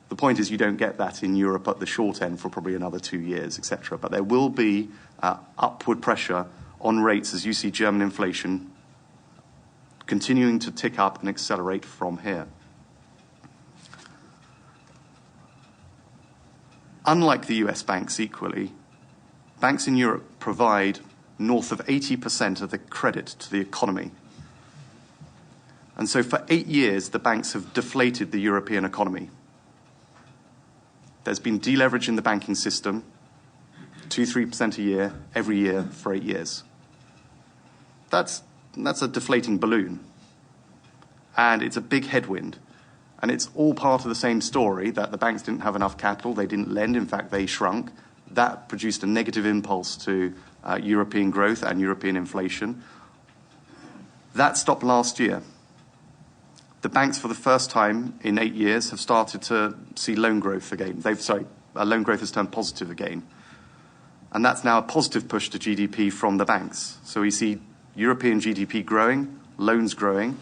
The point is you don't get that in Europe at the short end for probably another 2 years, etc. But there will be upward pressure on rates as you see German inflation continuing to tick up and accelerate from here. Unlike the US banks equally, banks in Europe provide north of 80% of the credit to the economy. And so for 8 years, the banks have deflated the European economy. There's been deleverage in the banking system, 2-3% a year, every year for 8 years. That's a deflating balloon. And it's a big headwind. And it's all part of the same story that the banks didn't have enough capital, they didn't lend, in fact, they shrunk. That produced a negative impulse to European growth and European inflation. That stopped last year. The banks, for the first time in 8 years, have started to see loan growth again. Loan growth has turned positive again. And that's now a positive push to GDP from the banks. So we see European GDP growing, loans growing.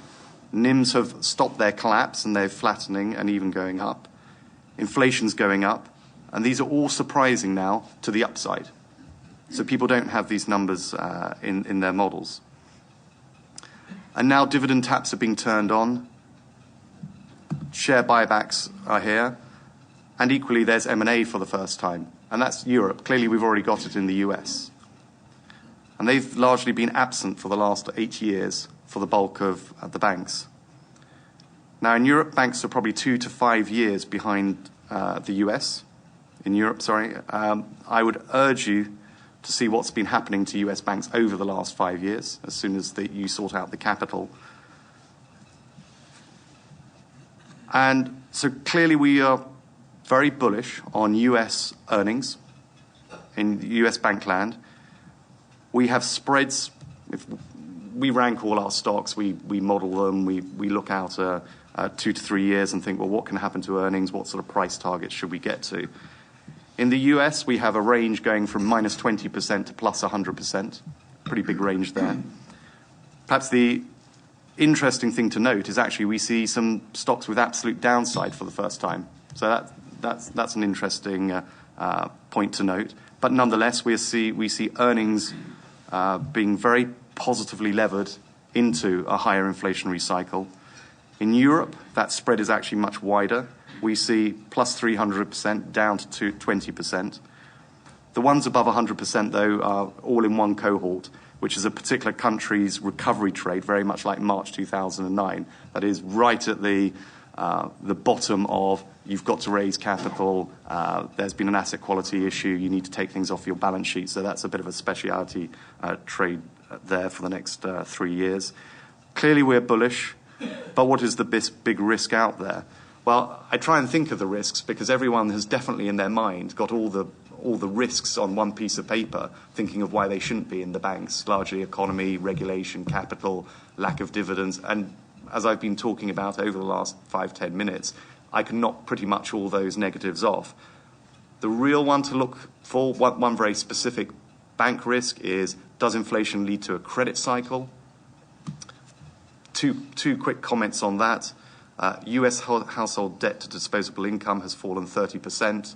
NIMs have stopped their collapse and they're flattening and even going up. Inflation's going up. And these are all surprising now to the upside. So people don't have these numbers in their models. And now dividend taps are being turned on. Share buybacks are here. And equally, there's M&A for the first time. And that's Europe. Clearly, we've already got it in the US. And they've largely been absent for the last 8 years for the bulk of the banks. Now, in Europe, banks are probably 2 to 5 years behind the US. In Europe, I would urge you to see what's been happening to US banks over the last 5 years, as soon as you sort out the capital. And so clearly we are very bullish on US earnings in US bank land. We have spreads. If we rank all our stocks, we model them, we look out 2 to 3 years and think, well, what can happen to earnings? What sort of price targets should we get to? In the US, we have a range going from minus 20% to plus 100%. Pretty big range there. Perhaps the interesting thing to note is actually we see some stocks with absolute downside for the first time. So that's an interesting point to note. But nonetheless, we see earnings being very positively levered into a higher inflationary cycle. In Europe, that spread is actually much wider. We see plus 300% down to 20%. The ones above 100%, though, are all in one cohort, which is a particular country's recovery trade, very much like March 2009. That is right at the bottom of you've got to raise capital, there's been an asset quality issue, you need to take things off your balance sheet. So that's a bit of a speciality trade there for the next 3 years. Clearly we're bullish, but what is the big risk out there? Well, I try and think of the risks because everyone has definitely in their mind got all the risks on one piece of paper, thinking of why they shouldn't be in the banks, largely economy, regulation, capital, lack of dividends. And as I've been talking about over the last 5-10 minutes, I can knock pretty much all those negatives off. The real one to look for, one very specific bank risk is, does inflation lead to a credit cycle? Two quick comments on that. US household debt to disposable income has fallen 30%.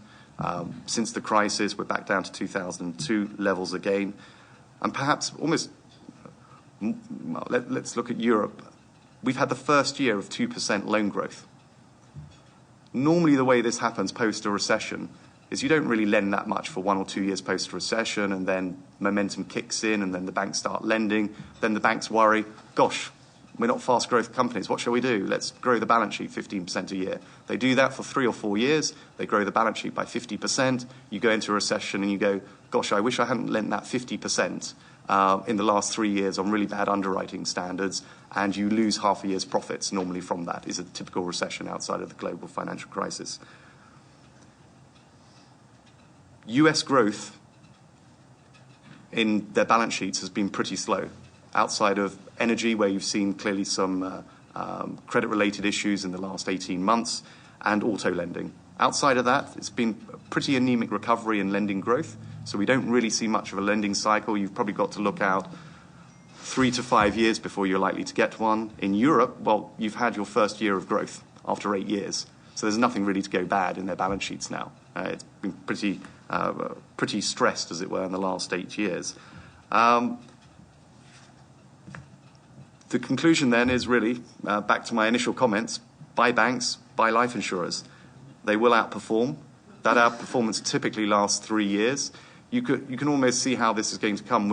Since the crisis, we're back down to 2002 levels again. And perhaps almost, let's look at Europe. We've had the first year of 2% loan growth. Normally the way this happens post a recession is you don't really lend that much for 1 or 2 years post a recession, and then momentum kicks in, and then the banks start lending. Then the banks worry, gosh, we're not fast growth companies. What shall we do? Let's grow the balance sheet 15% a year. They do that for 3 or 4 years. They grow the balance sheet by 50%. You go into a recession and you go, gosh, I wish I hadn't lent that 50% in the last 3 years on really bad underwriting standards. And you lose half a year's profits normally from that. Is a typical recession outside of the global financial crisis. US growth in their balance sheets has been pretty slow. Outside of energy, where you've seen clearly some credit-related issues in the last 18 months, and auto lending. Outside of that, it's been a pretty anemic recovery in lending growth, so we don't really see much of a lending cycle. You've probably got to look out 3 to 5 years before you're likely to get one. In Europe, well, you've had your first year of growth after 8 years, so there's nothing really to go bad in their balance sheets now. It's been pretty stressed, as it were, in the last 8 years. The conclusion then is really, back to my initial comments, buy banks, buy life insurers. They will outperform. That outperformance typically lasts 3 years. You can almost see how this is going to come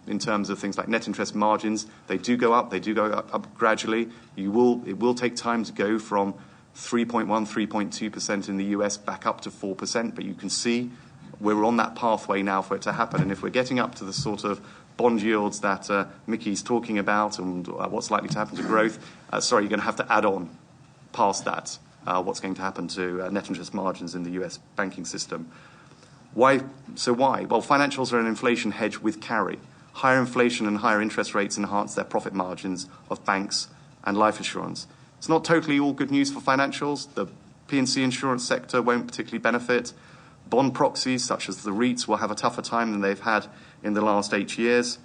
in terms of things like net interest margins. They do go up gradually. It will take time to go from 3.1, 3.2% in the US back up to 4%, but you can see we're on that pathway now for it to happen. And if we're getting up to the sort of bond yields that Mickey's talking about and what's likely to happen to growth, you're going to have to add on past that what's going to happen to net interest margins in the US banking system. Why? Well, financials are an inflation hedge with carry. Higher inflation and higher interest rates enhance their profit margins of banks and life insurance. It's not totally all good news for financials. The P&C insurance sector won't particularly benefit. Bond proxies, such as the REITs, will have a tougher time than they've had in the last 8 years.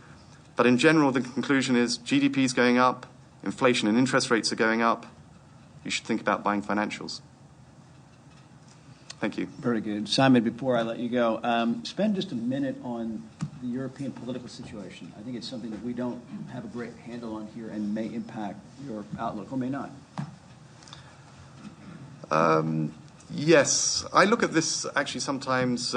But in general, the conclusion is GDP is going up, inflation and interest rates are going up. You should think about buying financials. Thank you. Very good. Simon, before I let you go, spend just a minute on the European political situation. I think it's something that we don't have a great handle on here and may impact your outlook, or may not. Yes. I look at this actually sometimes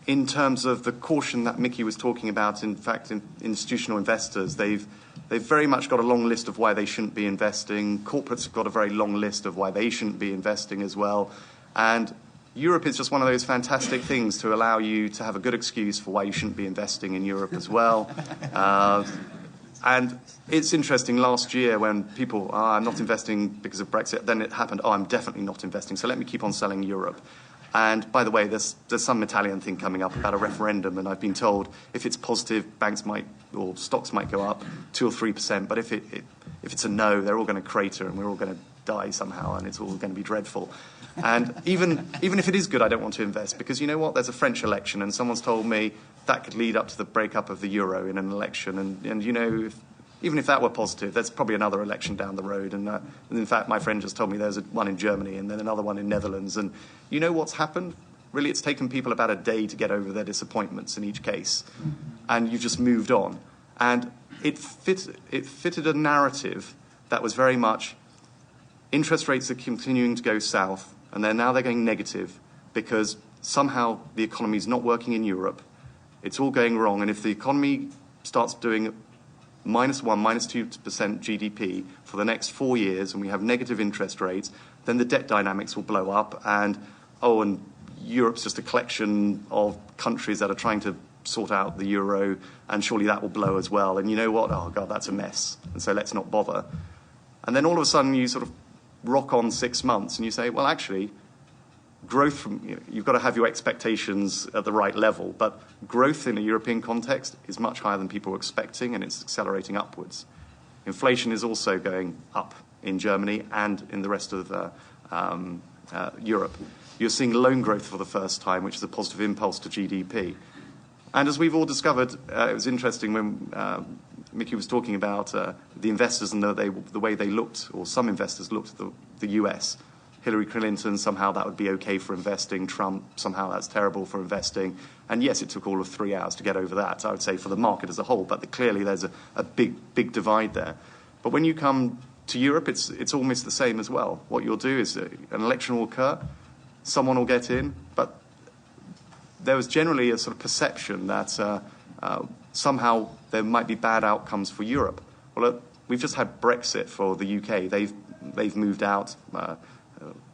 in terms of the caution that Mickey was talking about. In fact, in institutional investors, they've very much got a long list of why they shouldn't be investing. Corporates have got a very long list of why they shouldn't be investing as well. And Europe is just one of those fantastic things to allow you to have a good excuse for why you shouldn't be investing in Europe as well. And it's interesting, last year when people, I'm not investing because of Brexit, then it happened, I'm definitely not investing, so let me keep on selling Europe. And by the way, there's some Italian thing coming up about a referendum, and I've been told if it's positive, banks might, or stocks might go up 2 or 3%, but if it's a no, they're all going to crater and we're all going to die somehow, and it's all going to be dreadful. And even if it is good, I don't want to invest, because you know what? There's a French election, and someone's told me that could lead up to the breakup of the euro in an election. And you know, even if that were positive, there's probably another election down the road. And in fact, my friend just told me there's one in Germany and then another one in Netherlands. And you know what's happened? Really, it's taken people about a day to get over their disappointments in each case. And you've just moved on. And it fitted a narrative that was very much interest rates are continuing to go south, and now they're going negative because somehow the economy is not working in Europe. It's all going wrong, and if the economy starts doing -1%, -2% GDP for the next 4 years, and we have negative interest rates, then the debt dynamics will blow up, and Europe's just a collection of countries that are trying to sort out the euro, and surely that will blow as well. And you know what? Oh, God, that's a mess. And so let's not bother. And then all of a sudden you sort of rock on 6 months and you say, well, actually, growth you've got to have your expectations at the right level, but growth in a European context is much higher than people were expecting, and it's accelerating upwards. Inflation is also going up in Germany and in the rest of Europe. You're seeing loan growth for the first time, which is a positive impulse to GDP. And as we've all discovered, it was interesting when Mickey was talking about the investors and the way they looked, or some investors looked at the US. Hillary Clinton, somehow that would be okay for investing. Trump, somehow that's terrible for investing. And yes, it took all of 3 hours to get over that, I would say, for the market as a whole. But clearly there's a big divide there. But when you come to Europe, it's almost the same as well. What you'll do is an election will occur, someone will get in, but there was generally a sort of perception that somehow there might be bad outcomes for Europe. Well, we've just had Brexit for the UK. They've moved out.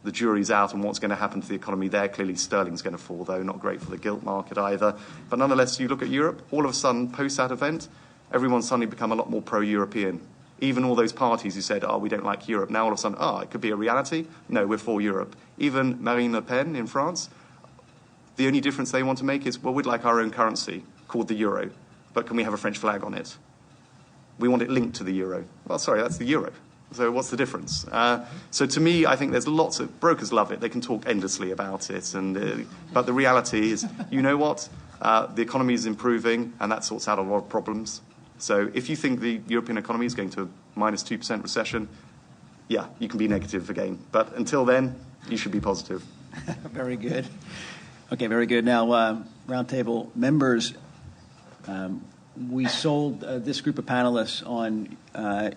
The jury's out on what's going to happen to the economy there. Clearly, sterling's going to fall, though. Not great for the gilt market either. But nonetheless, you look at Europe, all of a sudden, post that event, everyone's suddenly become a lot more pro-European. Even all those parties who said, we don't like Europe, now all of a sudden, it could be a reality. No, we're for Europe. Even Marine Le Pen in France, the only difference they want to make is, well, we'd like our own currency called the euro, but can we have a French flag on it? We want it linked to the euro. Well, sorry, that's the euro. So what's the difference? So to me, I think there's lots of brokers love it. They can talk endlessly about it, but the reality is, you know what? The economy is improving, and that sorts out a lot of problems. So if you think the European economy is going to a -2% recession, yeah, you can be negative again. But until then, you should be positive. Very good. Okay, very good. Now, Roundtable members, we sold this group of panelists on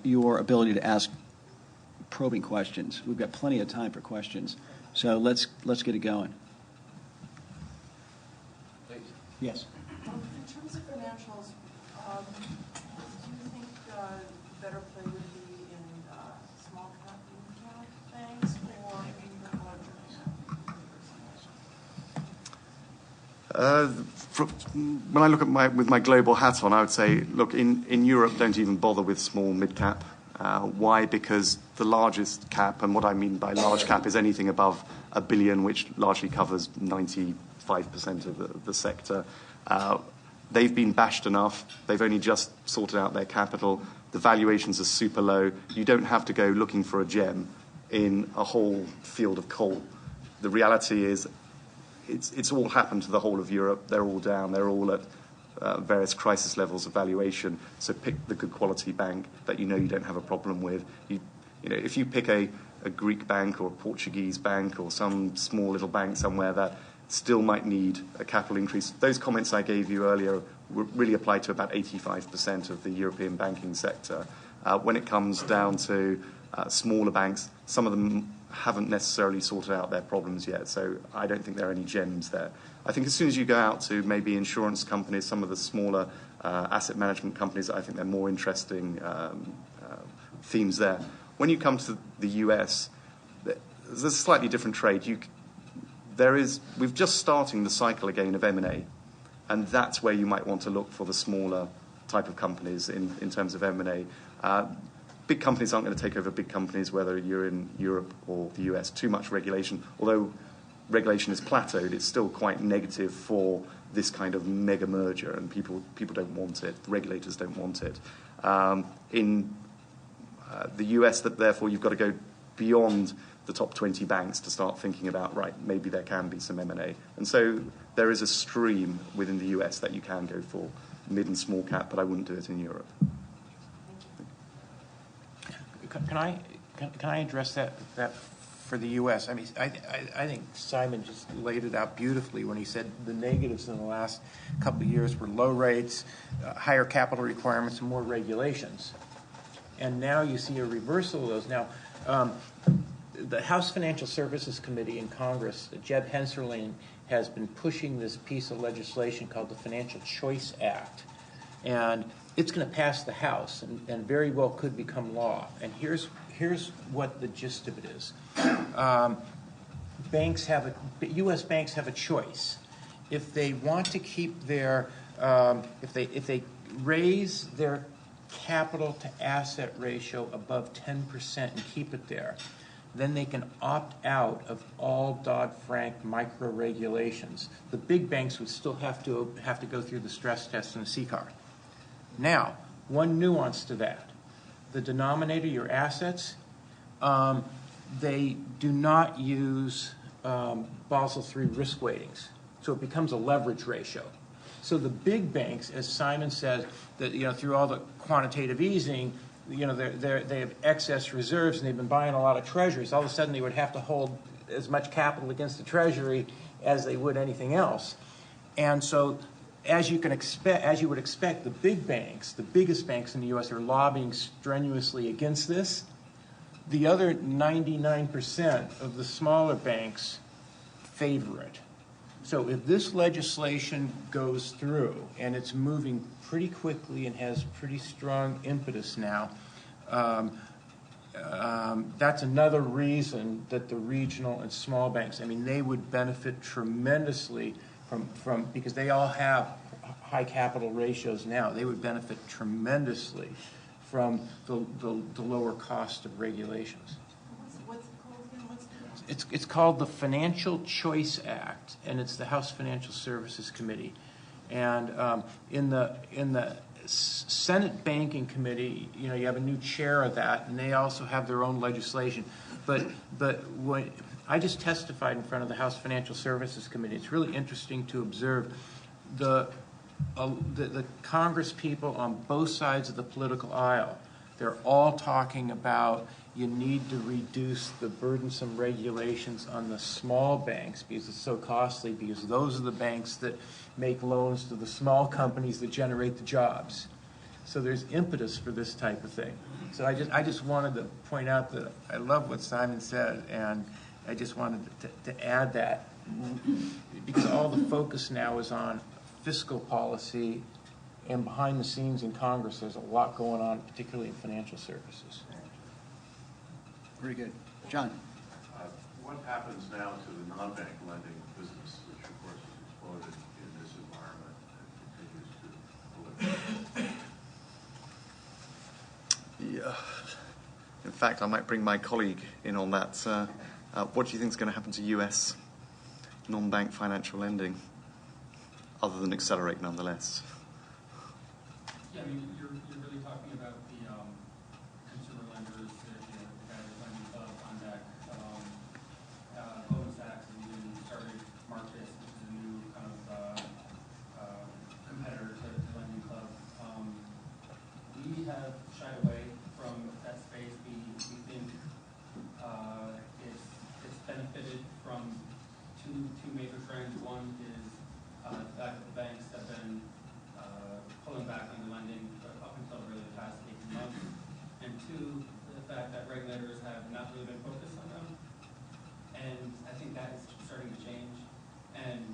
your ability to ask probing questions. We've got plenty of time for questions, so let's get it going. Please. Yes. In terms of financials, do you think better play would be in small cap, mid-cap banks or in the larger? When I look at with my global hat on, I would say, look, in Europe, don't even bother with small mid-cap. Why? Because the largest cap, and what I mean by large cap is anything above $1 billion, which largely covers 95% of the sector. They've been bashed enough. They've only just sorted out their capital. The valuations are super low. You don't have to go looking for a gem in a whole field of coal. The reality is, it's all happened to the whole of Europe. They're all down. They're all at various crisis levels of valuation. So pick the good quality bank that you know you don't have a problem with. You know, if you pick a Greek bank or a Portuguese bank or some small little bank somewhere that still might need a capital increase, those comments I gave you earlier really apply to about 85% of the European banking sector. When it comes down to smaller banks, some of them haven't necessarily sorted out their problems yet, so I don't think there are any gems there. I think as soon as you go out to maybe insurance companies, some of the smaller asset management companies, I think they're more interesting themes there. When you come to the US, there's a slightly different trade. We're just starting the cycle again of M&A, and that's where you might want to look for the smaller type of companies in terms of M&A. Big companies aren't going to take over big companies, whether you're in Europe or the US. Too much regulation. Although regulation is plateaued, it's still quite negative for this kind of mega merger, and people don't want it. The regulators don't want it. In the US, therefore, you've got to go beyond the top 20 banks to start thinking about, right, maybe there can be some M&A. And so there is a stream within the US that you can go for, mid and small cap, but I wouldn't do it in Europe. Can I address that for the U.S. I mean, I think Simon just laid it out beautifully when he said the negatives in the last couple of years were low rates, higher capital requirements, and more regulations. And now you see a reversal of those. Now, the House Financial Services Committee in Congress, Jeb Hensarling, has been pushing this piece of legislation called the Financial Choice Act. And it's going to pass the House and very well could become law. And here's what the gist of it is. U.S. banks have a choice. If they want to keep their, if they raise their capital to asset ratio above 10% and keep it there, then they can opt out of all Dodd-Frank micro regulations. The big banks would still have to go through the stress test and the CCAR. Now, one nuance to that: the denominator, your assets, they do not use Basel III risk weightings, so it becomes a leverage ratio. So the big banks, as Simon said, that through all the quantitative easing, they have excess reserves and they've been buying a lot of treasuries. All of a sudden, they would have to hold as much capital against the treasury as they would anything else. And so, as you would expect, the big banks, the biggest banks in the U.S., are lobbying strenuously against this. The other 99% of the smaller banks favor it. So if this legislation goes through, and it's moving pretty quickly and has pretty strong impetus now, that's another reason that the regional and small banks, I mean, they would benefit tremendously from because they all have high capital ratios now. They would benefit tremendously from the lower cost of regulations. What's it called again? It's called the Financial Choice Act, and it's the House Financial Services Committee. And in the Senate Banking Committee, you have a new chair of that, and they also have their own legislation. But when I just testified in front of the House Financial Services Committee, it's really interesting to observe the Congress people on both sides of the political aisle. They're all talking about you need to reduce the burdensome regulations on the small banks because it's so costly, because those are the banks that make loans to the small companies that generate the jobs. So there's impetus for this type of thing. So I just wanted to point out that I love what Simon said, and I just wanted to add that because all the focus now is on fiscal policy, and behind the scenes in Congress there's a lot going on, particularly in financial services. Very good. John. What happens now to the non-bank lending business, which of course has exploded in this environment and continues to proliferate? Yeah. In fact, I might bring my colleague in on that. What do you think is going to happen to U.S. non-bank financial lending, other than accelerate nonetheless? Yeah, I mean, you're really talking about the consumer lenders, the guys lending club on deck, Goldman Sachs, and even started Marcus, which is a new kind of competitor to lending club. We have shied away from that space. We think it's benefited from two major trends. One is the fact that the banks have been pulling back on the lending up until really the past 18 months. And two, the fact that regulators have not really been focused on them. And I think that is starting to change. And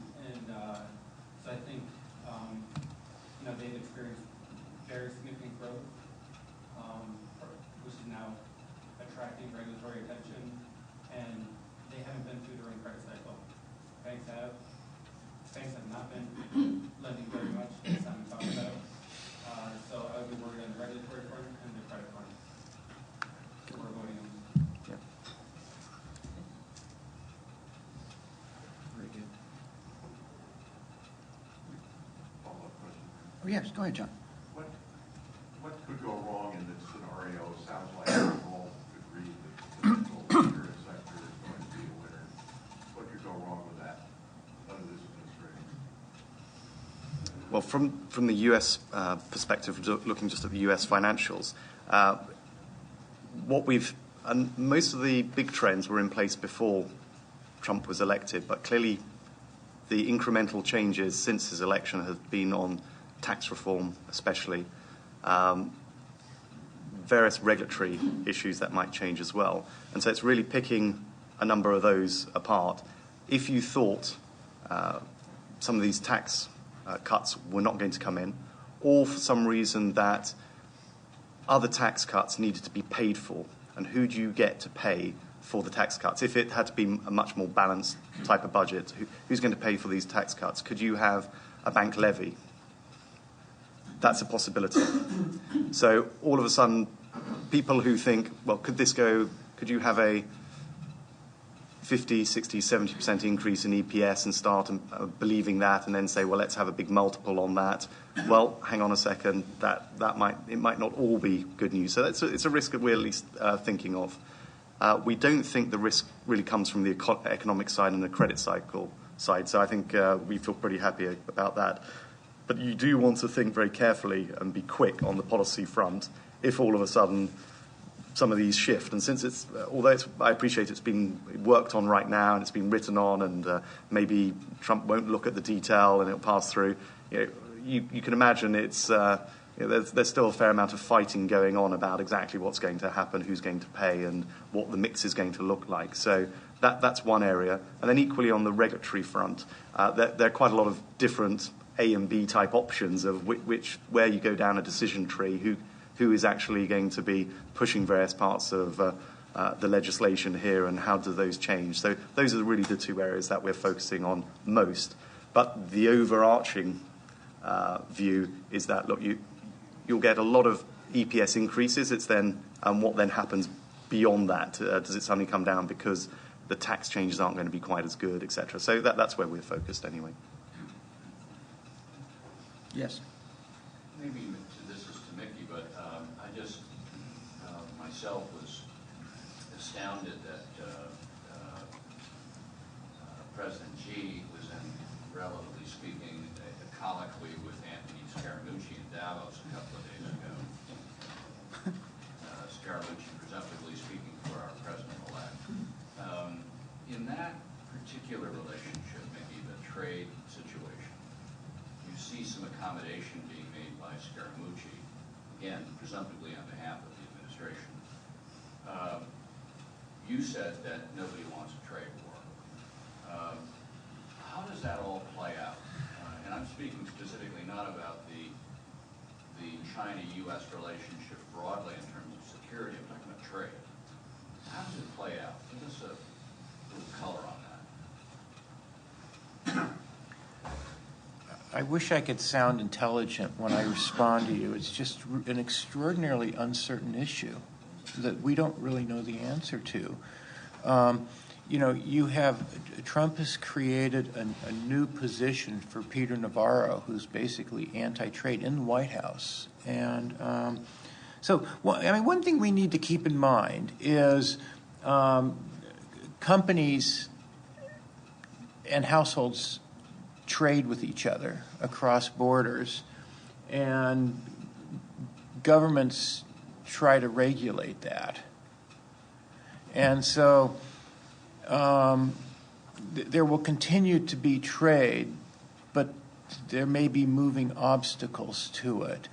so I think, they've experienced very significant growth, which is now attracting regulatory attention. And they haven't been through during credit cycle. Banks have not been lending very much, as Simon talked about. So I would be worried on the regulatory front and the credit front. So we're avoiding them. Yeah. Very good. Follow-up question. Oh, yes. Go ahead, John. What could go wrong in this scenario? It sounds like we all agree that the insurance sector is going to be a winner. What could go wrong with that under this administration? Well, from the U.S. Perspective, looking just at the U.S. financials, what we've And most of the big trends were in place before Trump was elected, but clearly the incremental changes since his election have been on tax reform, especially, various regulatory issues that might change as well. And so it's really picking a number of those apart. If you thought some of these tax cuts were not going to come in, or for some reason that other tax cuts needed to be paid for, and who do you get to pay for the tax cuts? If it had to be a much more balanced type of budget, who's going to pay for these tax cuts? Could you have a bank levy? That's a possibility. So all of a sudden, people who think, well, could you have a 50, 60, 70% increase in EPS and start believing that, and then say, well, let's have a big multiple on that. Well, hang on a second, it might not all be good news. So it's a risk that we're at least thinking of. We don't think the risk really comes from the economic side and the credit cycle side. So I think we feel pretty happy about that. But you do want to think very carefully and be quick on the policy front if all of a sudden some of these shift. And since I appreciate it's being worked on right now and it's been written on, and maybe Trump won't look at the detail and it'll pass through, you can imagine it's there's still a fair amount of fighting going on about exactly what's going to happen, who's going to pay, and what the mix is going to look like. So that's one area. And then equally on the regulatory front, there are quite a lot of different A and B type options of where you go down a decision tree, who is actually going to be pushing various parts of the legislation here, and how do those change. So those are really the two areas that we're focusing on most. But the overarching view is that, look, you'll get a lot of EPS increases. It's then what then happens beyond that. Does it suddenly come down because the tax changes aren't going to be quite as good, etc. So that's where we're focused anyway. Yes. Maybe this is to Mickey, but I just myself was astounded that President Xi was in, relatively speaking, a colloquy with Anthony Scaramucci in Davos a couple of days ago. Scaramucci presumptively speaking for our president-elect. In that particular relationship, Mickey, the trade situation, you see some accommodation being made by Scaramucci, again, presumptively on behalf of the administration. You said that nobody wants a trade war. How does that all play out? And I'm speaking specifically not about the China-U.S. relationship broadly in terms of security. I'm talking about trade. How does it play out? Give us a little color on that. I wish I could sound intelligent when I respond to you. It's just an extraordinarily uncertain issue that we don't really know the answer to. Trump has created a new position for Peter Navarro, who's basically anti-trade, in the White House. And one thing we need to keep in mind is companies and households trade with each other across borders, and governments try to regulate that. And so there will continue to be trade, but there may be moving obstacles to it.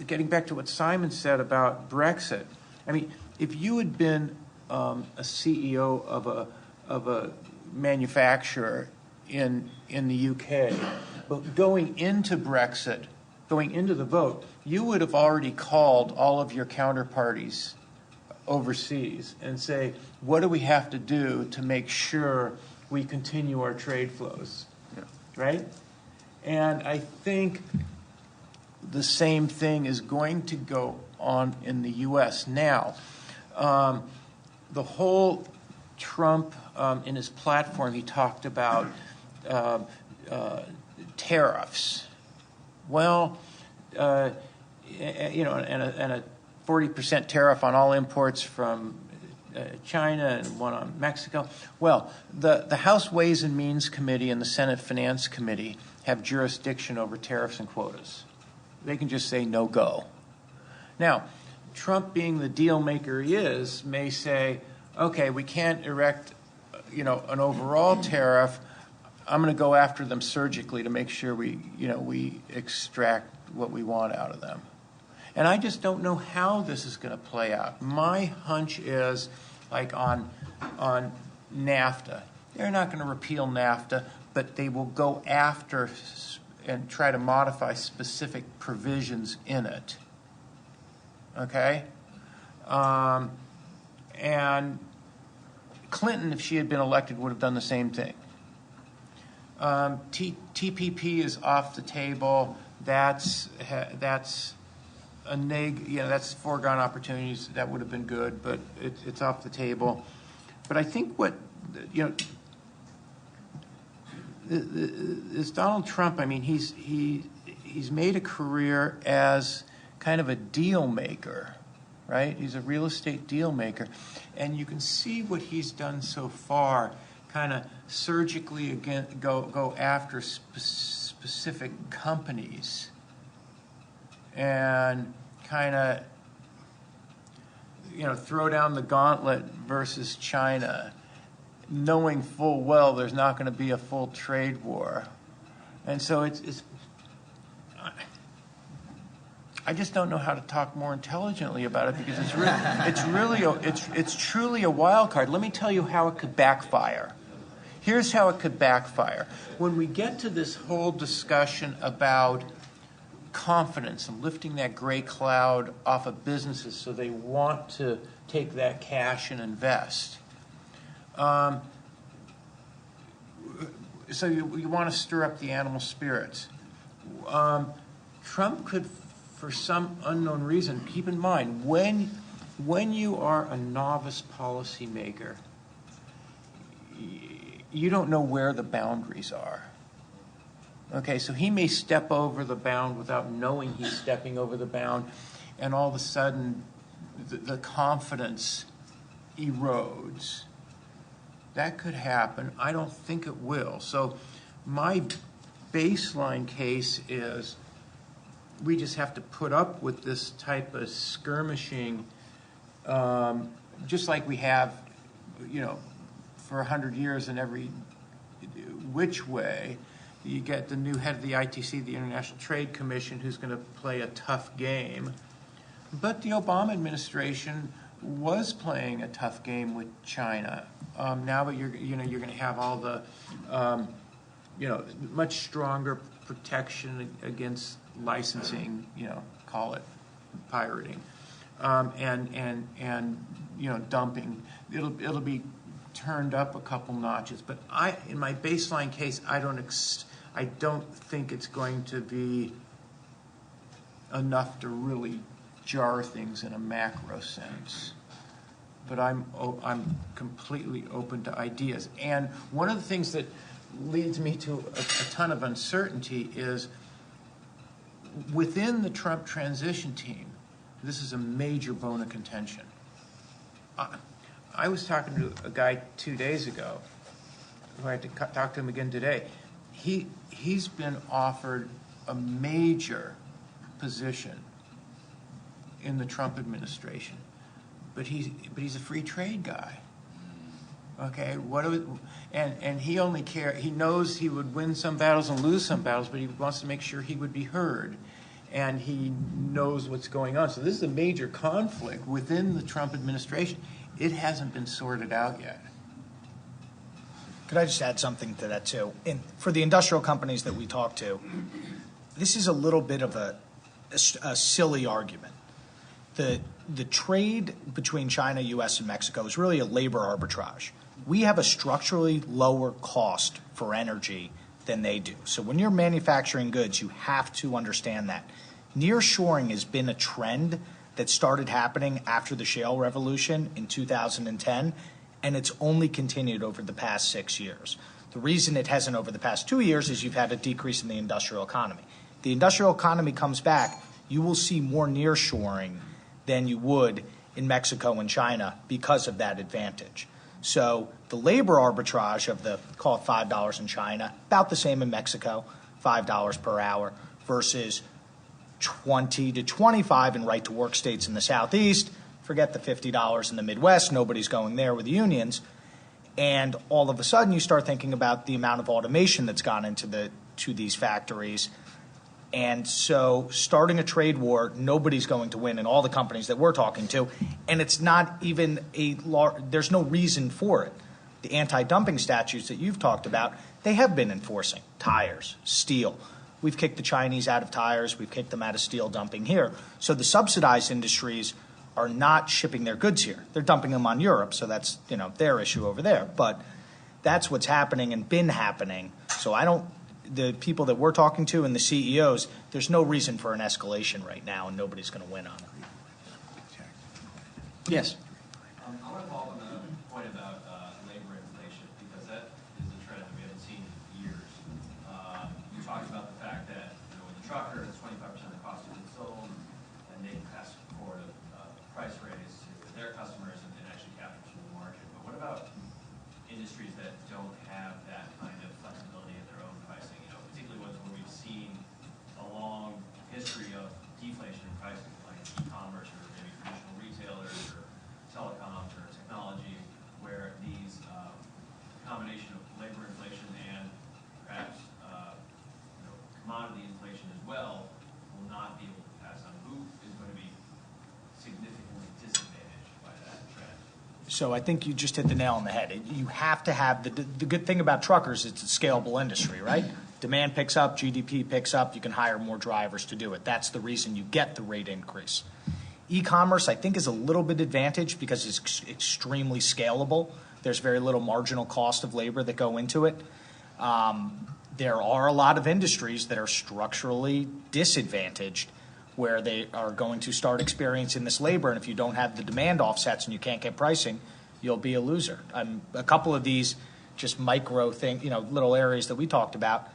Getting back to what Simon said about Brexit, I mean, if you had been a CEO of a manufacturer in the UK, but going into Brexit, going into the vote, you would have already called all of your counterparties overseas and say, what do we have to do to make sure we continue our trade flows, right? And I think the same thing is going to go on in the U.S. Now, the whole Trump, in his platform, he talked about tariffs. Well, and a 40% tariff on all imports from China and one on Mexico. Well, the House Ways and Means Committee and the Senate Finance Committee have jurisdiction over tariffs and quotas. They can just say no go. Now, Trump, being the deal maker he is, may say, okay, we can't erect, an overall tariff. I'm going to go after them surgically to make sure we extract what we want out of them. And I just don't know how this is going to play out. My hunch is, like on NAFTA, they're not going to repeal NAFTA, but they will go after and try to modify specific provisions in it. Okay? And Clinton, if she had been elected, would have done the same thing. TPP is off the table. That's that's foregone opportunities. That would have been good, but it's off the table. But I think is Donald Trump. I mean, he's made a career as kind of a deal maker, right? He's a real estate deal maker, and you can see what he's done so far. Kind of surgically go after specific companies, and kind of throw down the gauntlet versus China, knowing full well there's not going to be a full trade war. And so it's I just don't know how to talk more intelligently about it, because it's truly a wild card. Let me tell you how it could backfire. Here's how it could backfire. When we get to this whole discussion about confidence and lifting that gray cloud off of businesses so they want to take that cash and invest. So you want to stir up the animal spirits. Trump could, for some unknown reason, keep in mind, when you are a novice policymaker, you don't know where the boundaries are. Okay, so he may step over the bound without knowing he's stepping over the bound, and all of a sudden the confidence erodes. That could happen. I don't think it will. So my baseline case is we just have to put up with this type of skirmishing, just like we have, for 100 years in every which way. You get the new head of the ITC, the International Trade Commission, who's going to play a tough game. But the Obama administration was playing a tough game with China. Now that you're going to have all the, much stronger protection against licensing, call it pirating, and dumping. It'll be turned up a couple notches. But in my baseline case, I don't think it's going to be enough to really jar things in a macro sense. But I'm completely open to ideas. And one of the things that leads me to a ton of uncertainty is within the Trump transition team, this is a major bone of contention. I was talking to a guy 2 days ago who I had to talk to him again today. He's been offered a major position in the Trump administration, but he's a free trade guy. Okay, and he only he knows he would win some battles and lose some battles, but he wants to make sure he would be heard, and he knows what's going on. So this is a major conflict within the Trump administration. It hasn't been sorted out yet. Could I just add something to that, too? For the industrial companies that we talk to, this is a little bit of a silly argument. The trade between China, U.S., and Mexico is really a labor arbitrage. We have a structurally lower cost for energy than they do. So when you're manufacturing goods, you have to understand that. Nearshoring has been a trend that started happening after the shale revolution in 2010, and it's only continued over the past 6 years. The reason it hasn't over the past 2 years is you've had a decrease in the industrial economy. The industrial economy comes back, you will see more nearshoring than you would in Mexico and China because of that advantage. So the labor arbitrage of call it $5 in China, about the same in Mexico, $5 per hour, versus 20 to 25 in right-to-work states in the Southeast. Forget the $50 in the Midwest. Nobody's going there with the unions. And all of a sudden, you start thinking about the amount of automation that's gone into these factories. And so starting a trade war, nobody's going to win in all the companies that we're talking to. And it's not even there's no reason for it. The anti-dumping statutes that you've talked about, they have been enforcing tires, steel. We've kicked the Chinese out of tires. We've kicked them out of steel dumping here. So the subsidized industries are not shipping their goods here. They're dumping them on Europe, so that's their issue over there. But that's what's happening and been happening. So the people that we're talking to and the CEOs, there's no reason for an escalation right now, and nobody's going to win on it. Yes. I want to follow up on the point about labor inflation, because that is a trend that we haven't seen in years. You talked about the fact that with the trucker, it's 25% of the cost of goods sold, and they pass forward a price raise to their customers and actually capture some of the margin. But what about industries that don't have that kind of flexibility in their own pricing? Particularly ones where we've seen a long history of deflation in pricing, like e-commerce or maybe traditional retailers or telecoms or technology, where these combination of labor inflation and perhaps commodity inflation as well will not be able to pass on. Who is going to be significantly disadvantaged by that trend? So I think you just hit the nail on the head. You have to have the good thing about truckers is it's a scalable industry, right? Demand picks up, GDP picks up, you can hire more drivers to do it. That's the reason you get the rate increase. E-commerce, I think, is a little bit advantaged because it's extremely scalable. There's very little marginal cost of labor that go into it. There are a lot of industries that are structurally disadvantaged where they are going to start experiencing this labor, and if you don't have the demand offsets and you can't get pricing, you'll be a loser. A couple of these just micro little areas that we talked about,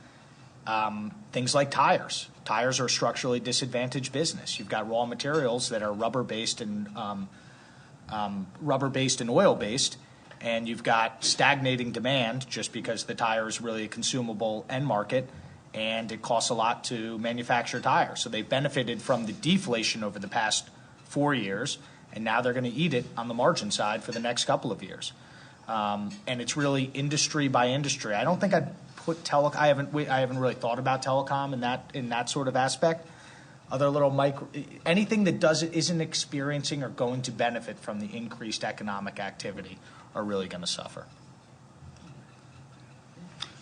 things like tires. Tires are a structurally disadvantaged business. You've got raw materials that are rubber-based and oil-based, and you've got stagnating demand just because the tire is really a consumable end market, and it costs a lot to manufacture tires. So they benefited from the deflation over the past 4 years, and now they're going to eat it on the margin side for the next couple of years. And it's really industry by industry. I don't think I'd put I haven't really thought about telecom in that sort of aspect. Other little anything that isn't experiencing or going to benefit from the increased economic activity are really going to suffer.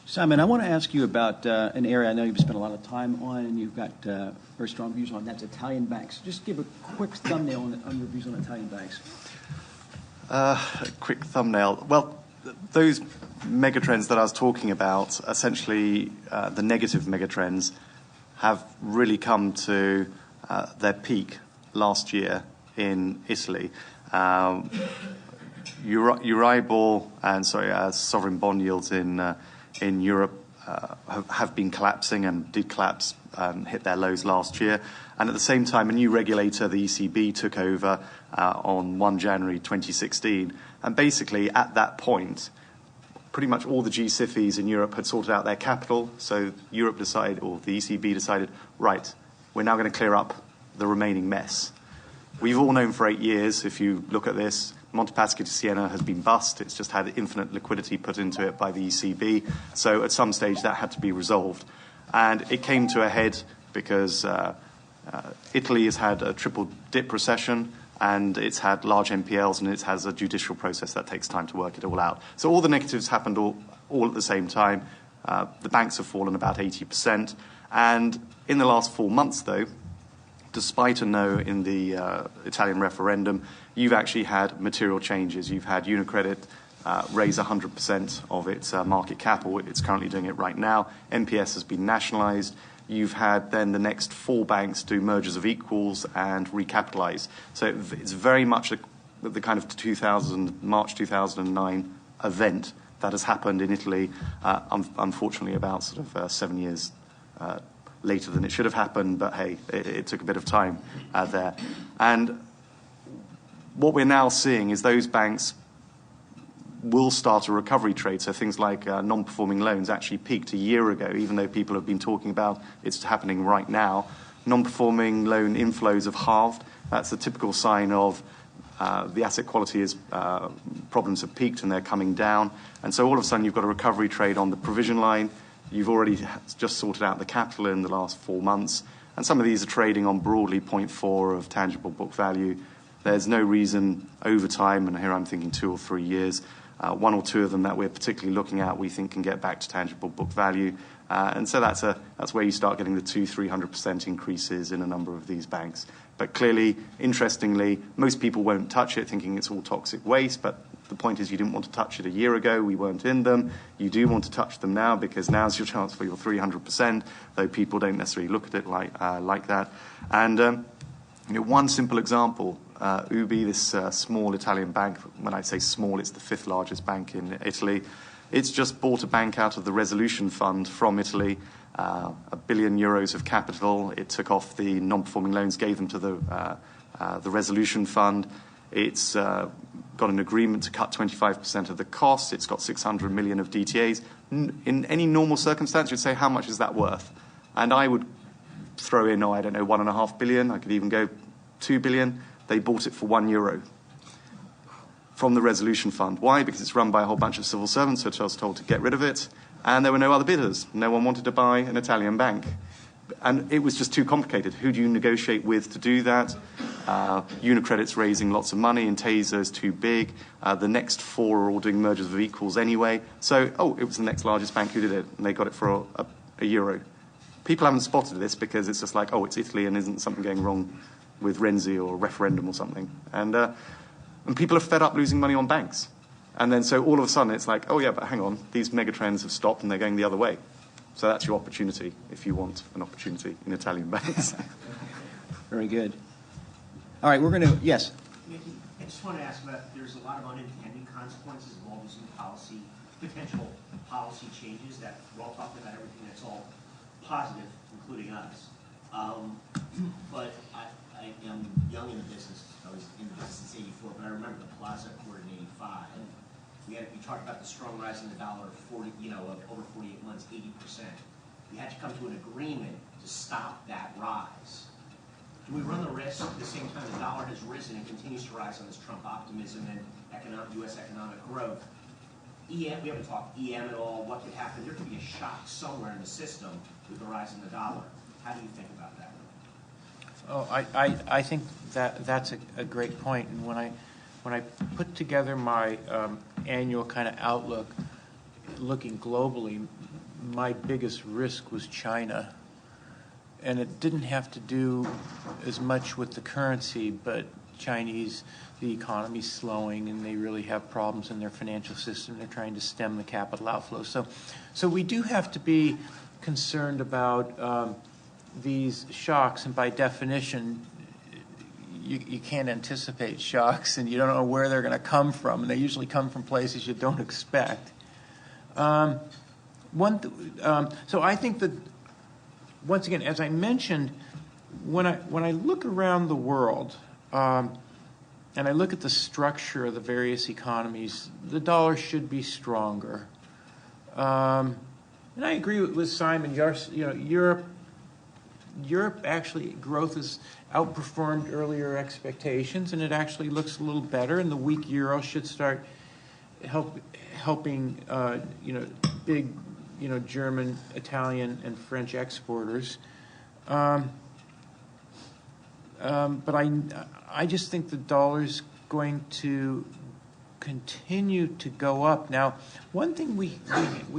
Simon, I want to ask you about an area I know you've spent a lot of time on, and you've got very strong views on. That's Italian banks. Just give a quick thumbnail on your views on Italian banks. A quick thumbnail. Well, those megatrends that I was talking about, essentially the negative megatrends, have really come to their peak last year in Italy. Euribor and sovereign bond yields in Europe have been collapsing and did collapse, hit their lows last year. And at the same time, a new regulator, the ECB, took over on 1 January 2016. And basically, at that point, pretty much all the G-SIFIs in Europe had sorted out their capital. So Europe decided, or the ECB decided, right, we're now going to clear up the remaining mess. We've all known for 8 years, if you look at this, Montepaschi di Siena has been bust. It's just had infinite liquidity put into it by the ECB. So at some stage that had to be resolved. And it came to a head because Italy has had a triple dip recession, and it's had large NPLs, and it has a judicial process that takes time to work it all out. So all the negatives happened all at the same time. The banks have fallen about 80%. And in the last 4 months, though, despite a no in the Italian referendum, you've actually had material changes. You've had UniCredit raise 100% of its market cap, or it's currently doing it right now. MPS has been nationalized. You've had then the next 4 banks do mergers of equals and recapitalize. So it's very much the kind of March 2009 event that has happened in Italy, unfortunately about sort of 7 years later than it should have happened, but hey, it took a bit of time there. And what we're now seeing is those banks will start a recovery trade. So things like non-performing loans actually peaked a year ago, even though people have been talking about it's happening right now. non-performing loan inflows have halved. That's a typical sign of the asset quality problems have peaked and they're coming down. And so all of a sudden you've got a recovery trade on the provision line. You've already just sorted out the capital in the last 4 months. And some of these are trading on broadly 0.4 of tangible book value. There's no reason over time, and here I'm thinking 2 or 3 years, 1 or 2 of them that we're particularly looking at we think can get back to tangible book value. And so that's where you start getting the 200-300% increases in a number of these banks. But clearly, interestingly, most people won't touch it thinking it's all toxic waste, but the point is you didn't want to touch it a year ago. We weren't in them. You do want to touch them now because now's your chance for your 300%, though people don't necessarily look at it like that. And one simple example, Ubi, this small Italian bank, when I say small, it's the 5th largest bank in Italy. It's just bought a bank out of the resolution fund from Italy, €1 billion of capital. It took off the non-performing loans, gave them to the resolution fund. It's got an agreement to cut 25% of the costs. It's got 600 million of DTAs. In any normal circumstance, you'd say, how much is that worth? And I would throw in, I don't know, 1.5 billion. I could even go 2 billion. They bought it for €1 from the resolution fund. Why? Because it's run by a whole bunch of civil servants, which I was told to get rid of it. And there were no other bidders. No one wanted to buy an Italian bank. And it was just too complicated. Who do you negotiate with to do that? Unicredit's raising lots of money. Intesa's too big. The next 4 are all doing mergers of equals anyway. So, it was the next largest bank who did it, and they got it for a euro. People haven't spotted this because it's just like, it's Italy and isn't something going wrong with Renzi or referendum or something. And people are fed up losing money on banks. And then so all of a sudden it's like, but hang on, these mega trends have stopped and they're going the other way. So that's your opportunity if you want an opportunity in Italian banks. Very good. All right, we're going to, yes. I just want to ask about, there's a lot of unintended consequences of all these new potential policy changes that we're all talking about everything that's all positive, including us. But I am young in the business. I was in the business since '84, but I remember the Plaza Accord in '85. We talked about the strong rise in the dollar of over 48 months, 80%. We had to come to an agreement to stop that rise. Do we run the risk at the same time the dollar has risen and continues to rise on this Trump optimism and U.S. economic growth? We haven't talked EM at all. What could happen? There could be a shock somewhere in the system with the rise in the dollar. How do you think about that? I think that's a great point. And when I put together my annual kind of outlook, looking globally, my biggest risk was China. And it didn't have to do as much with the currency, but the economy's slowing and they really have problems in their financial system. They're trying to stem the capital outflow. So we do have to be concerned about these shocks, and by definition, you can't anticipate shocks, and you don't know where they're going to come from, and they usually come from places you don't expect. So I think that, once again, as I mentioned, when I look around the world, and I look at the structure of the various economies, the dollar should be stronger. And I agree with Simon. Europe actually, growth has outperformed earlier expectations, and it actually looks a little better, and the weak euro should start helping big German, Italian, and French exporters. But I just think the dollar's going to continue to go up. Now, one thing we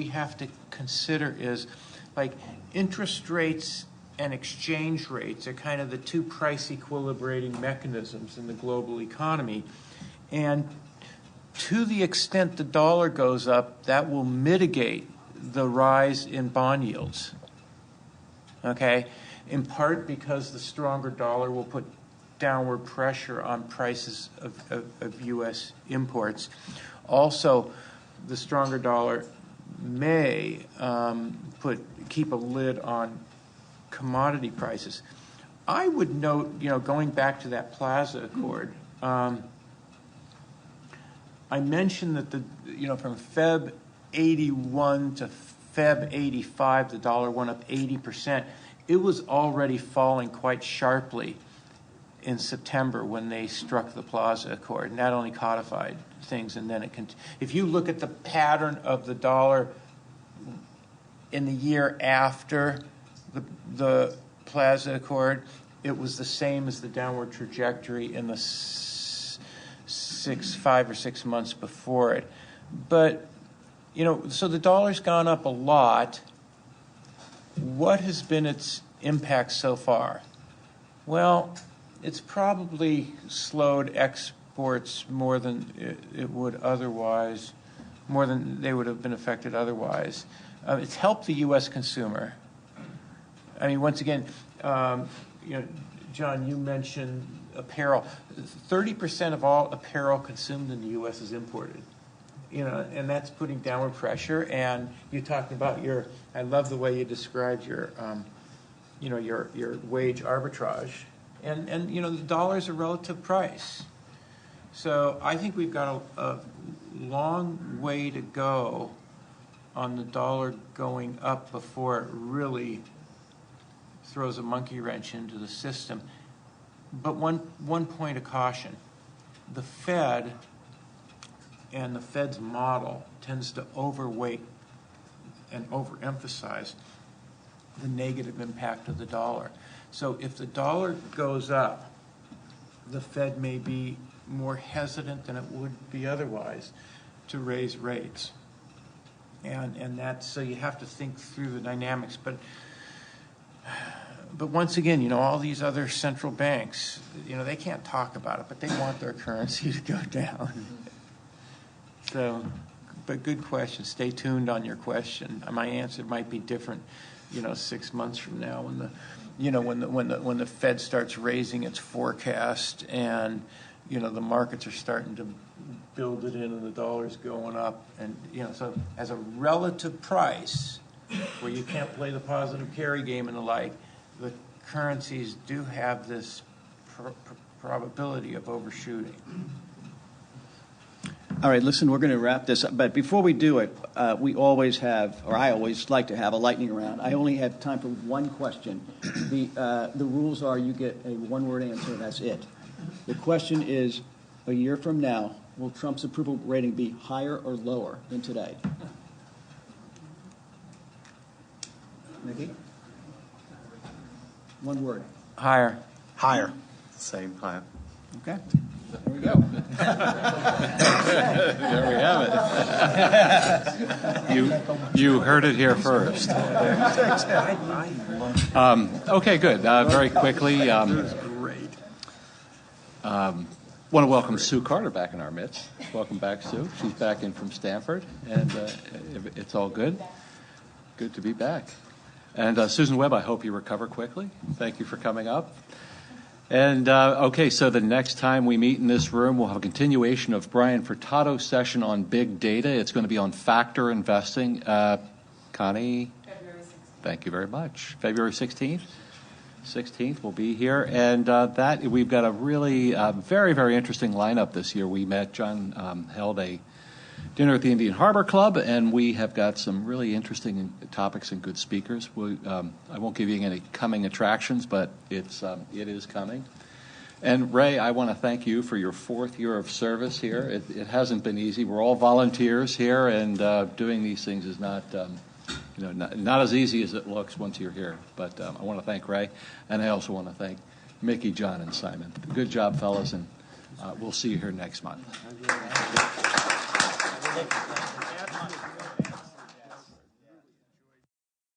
have to consider is, like, interest rates and exchange rates are kind of the two price equilibrating mechanisms in the global economy. And to the extent the dollar goes up, that will mitigate the rise in bond yields. Okay? In part because the stronger dollar will put downward pressure on prices of U.S. imports. Also, the stronger dollar may keep a lid on commodity prices. I would note, going back to that Plaza Accord, I mentioned that from Feb 81 to Feb 85, the dollar went up 80%. It was already falling quite sharply in September when they struck the Plaza Accord, and that only codified things, and then it if you look at the pattern of the dollar in the year after the Plaza Accord, it was the same as the downward trajectory in the 5 or 6 months before it. But, so the dollar's gone up a lot. What has been its impact so far? Well, it's probably slowed exports more than it would otherwise, more than they would have been affected otherwise. It's helped the U.S. consumer. I mean, once again, John, you mentioned apparel. 30% of all apparel consumed in the U.S. is imported. And that's putting downward pressure. And you talked about I love the way you described your wage arbitrage. And the dollar's a relative price. So I think we've got a long way to go on the dollar going up before it really throws a monkey wrench into the system. But one point of caution. The Fed and the Fed's model tends to overweight and overemphasize the negative impact of the dollar. So if the dollar goes up, the Fed may be more hesitant than it would be otherwise to raise rates. And that's, so you have to think through the dynamics. But once again, all these other central banks, they can't talk about it, but they want their currency to go down. So, but good question. Stay tuned on your question. My answer might be different, 6 months from now when the Fed starts raising its forecast and the markets are starting to build it in and the dollar's going up, and so as a relative price where you can't play the positive carry game and the like, the currencies do have this probability of overshooting. All right, listen, we're going to wrap this up. But before we do it, we always have, or I always like to have, a lightning round. I only have time for one question. The rules are you get a one-word answer, and that's it. The question is, a year from now, will Trump's approval rating be higher or lower than today? Nikki? One word. Higher. Higher. Same, higher. Okay. There we go. There we have it. You heard it here first. Okay, good. Very quickly. Want to welcome Sue Carter back in our midst. Welcome back, Sue. She's back in from Stanford, and it's all good. Good to be back. And Susan Webb, I hope you recover quickly. Thank you for coming up. And okay, so the next time we meet in this room, we'll have a continuation of Brian Furtado's session on big data. It's going to be on factor investing. Connie? February 16th. Thank you very much. February 16th? 16th we'll be here. And that we've got a really very, very interesting lineup this year. John held a dinner at the Indian Harbor Club, and we have got some really interesting topics and good speakers. I won't give you any coming attractions, but it is coming. And Ray, I want to thank you for your 4th year of service here. It hasn't been easy. We're all volunteers here, and doing these things is not as easy as it looks once you're here. But I want to thank Ray, and I also want to thank Mickey, John, and Simon. Good job, fellas, and we'll see you here next month. Thank you.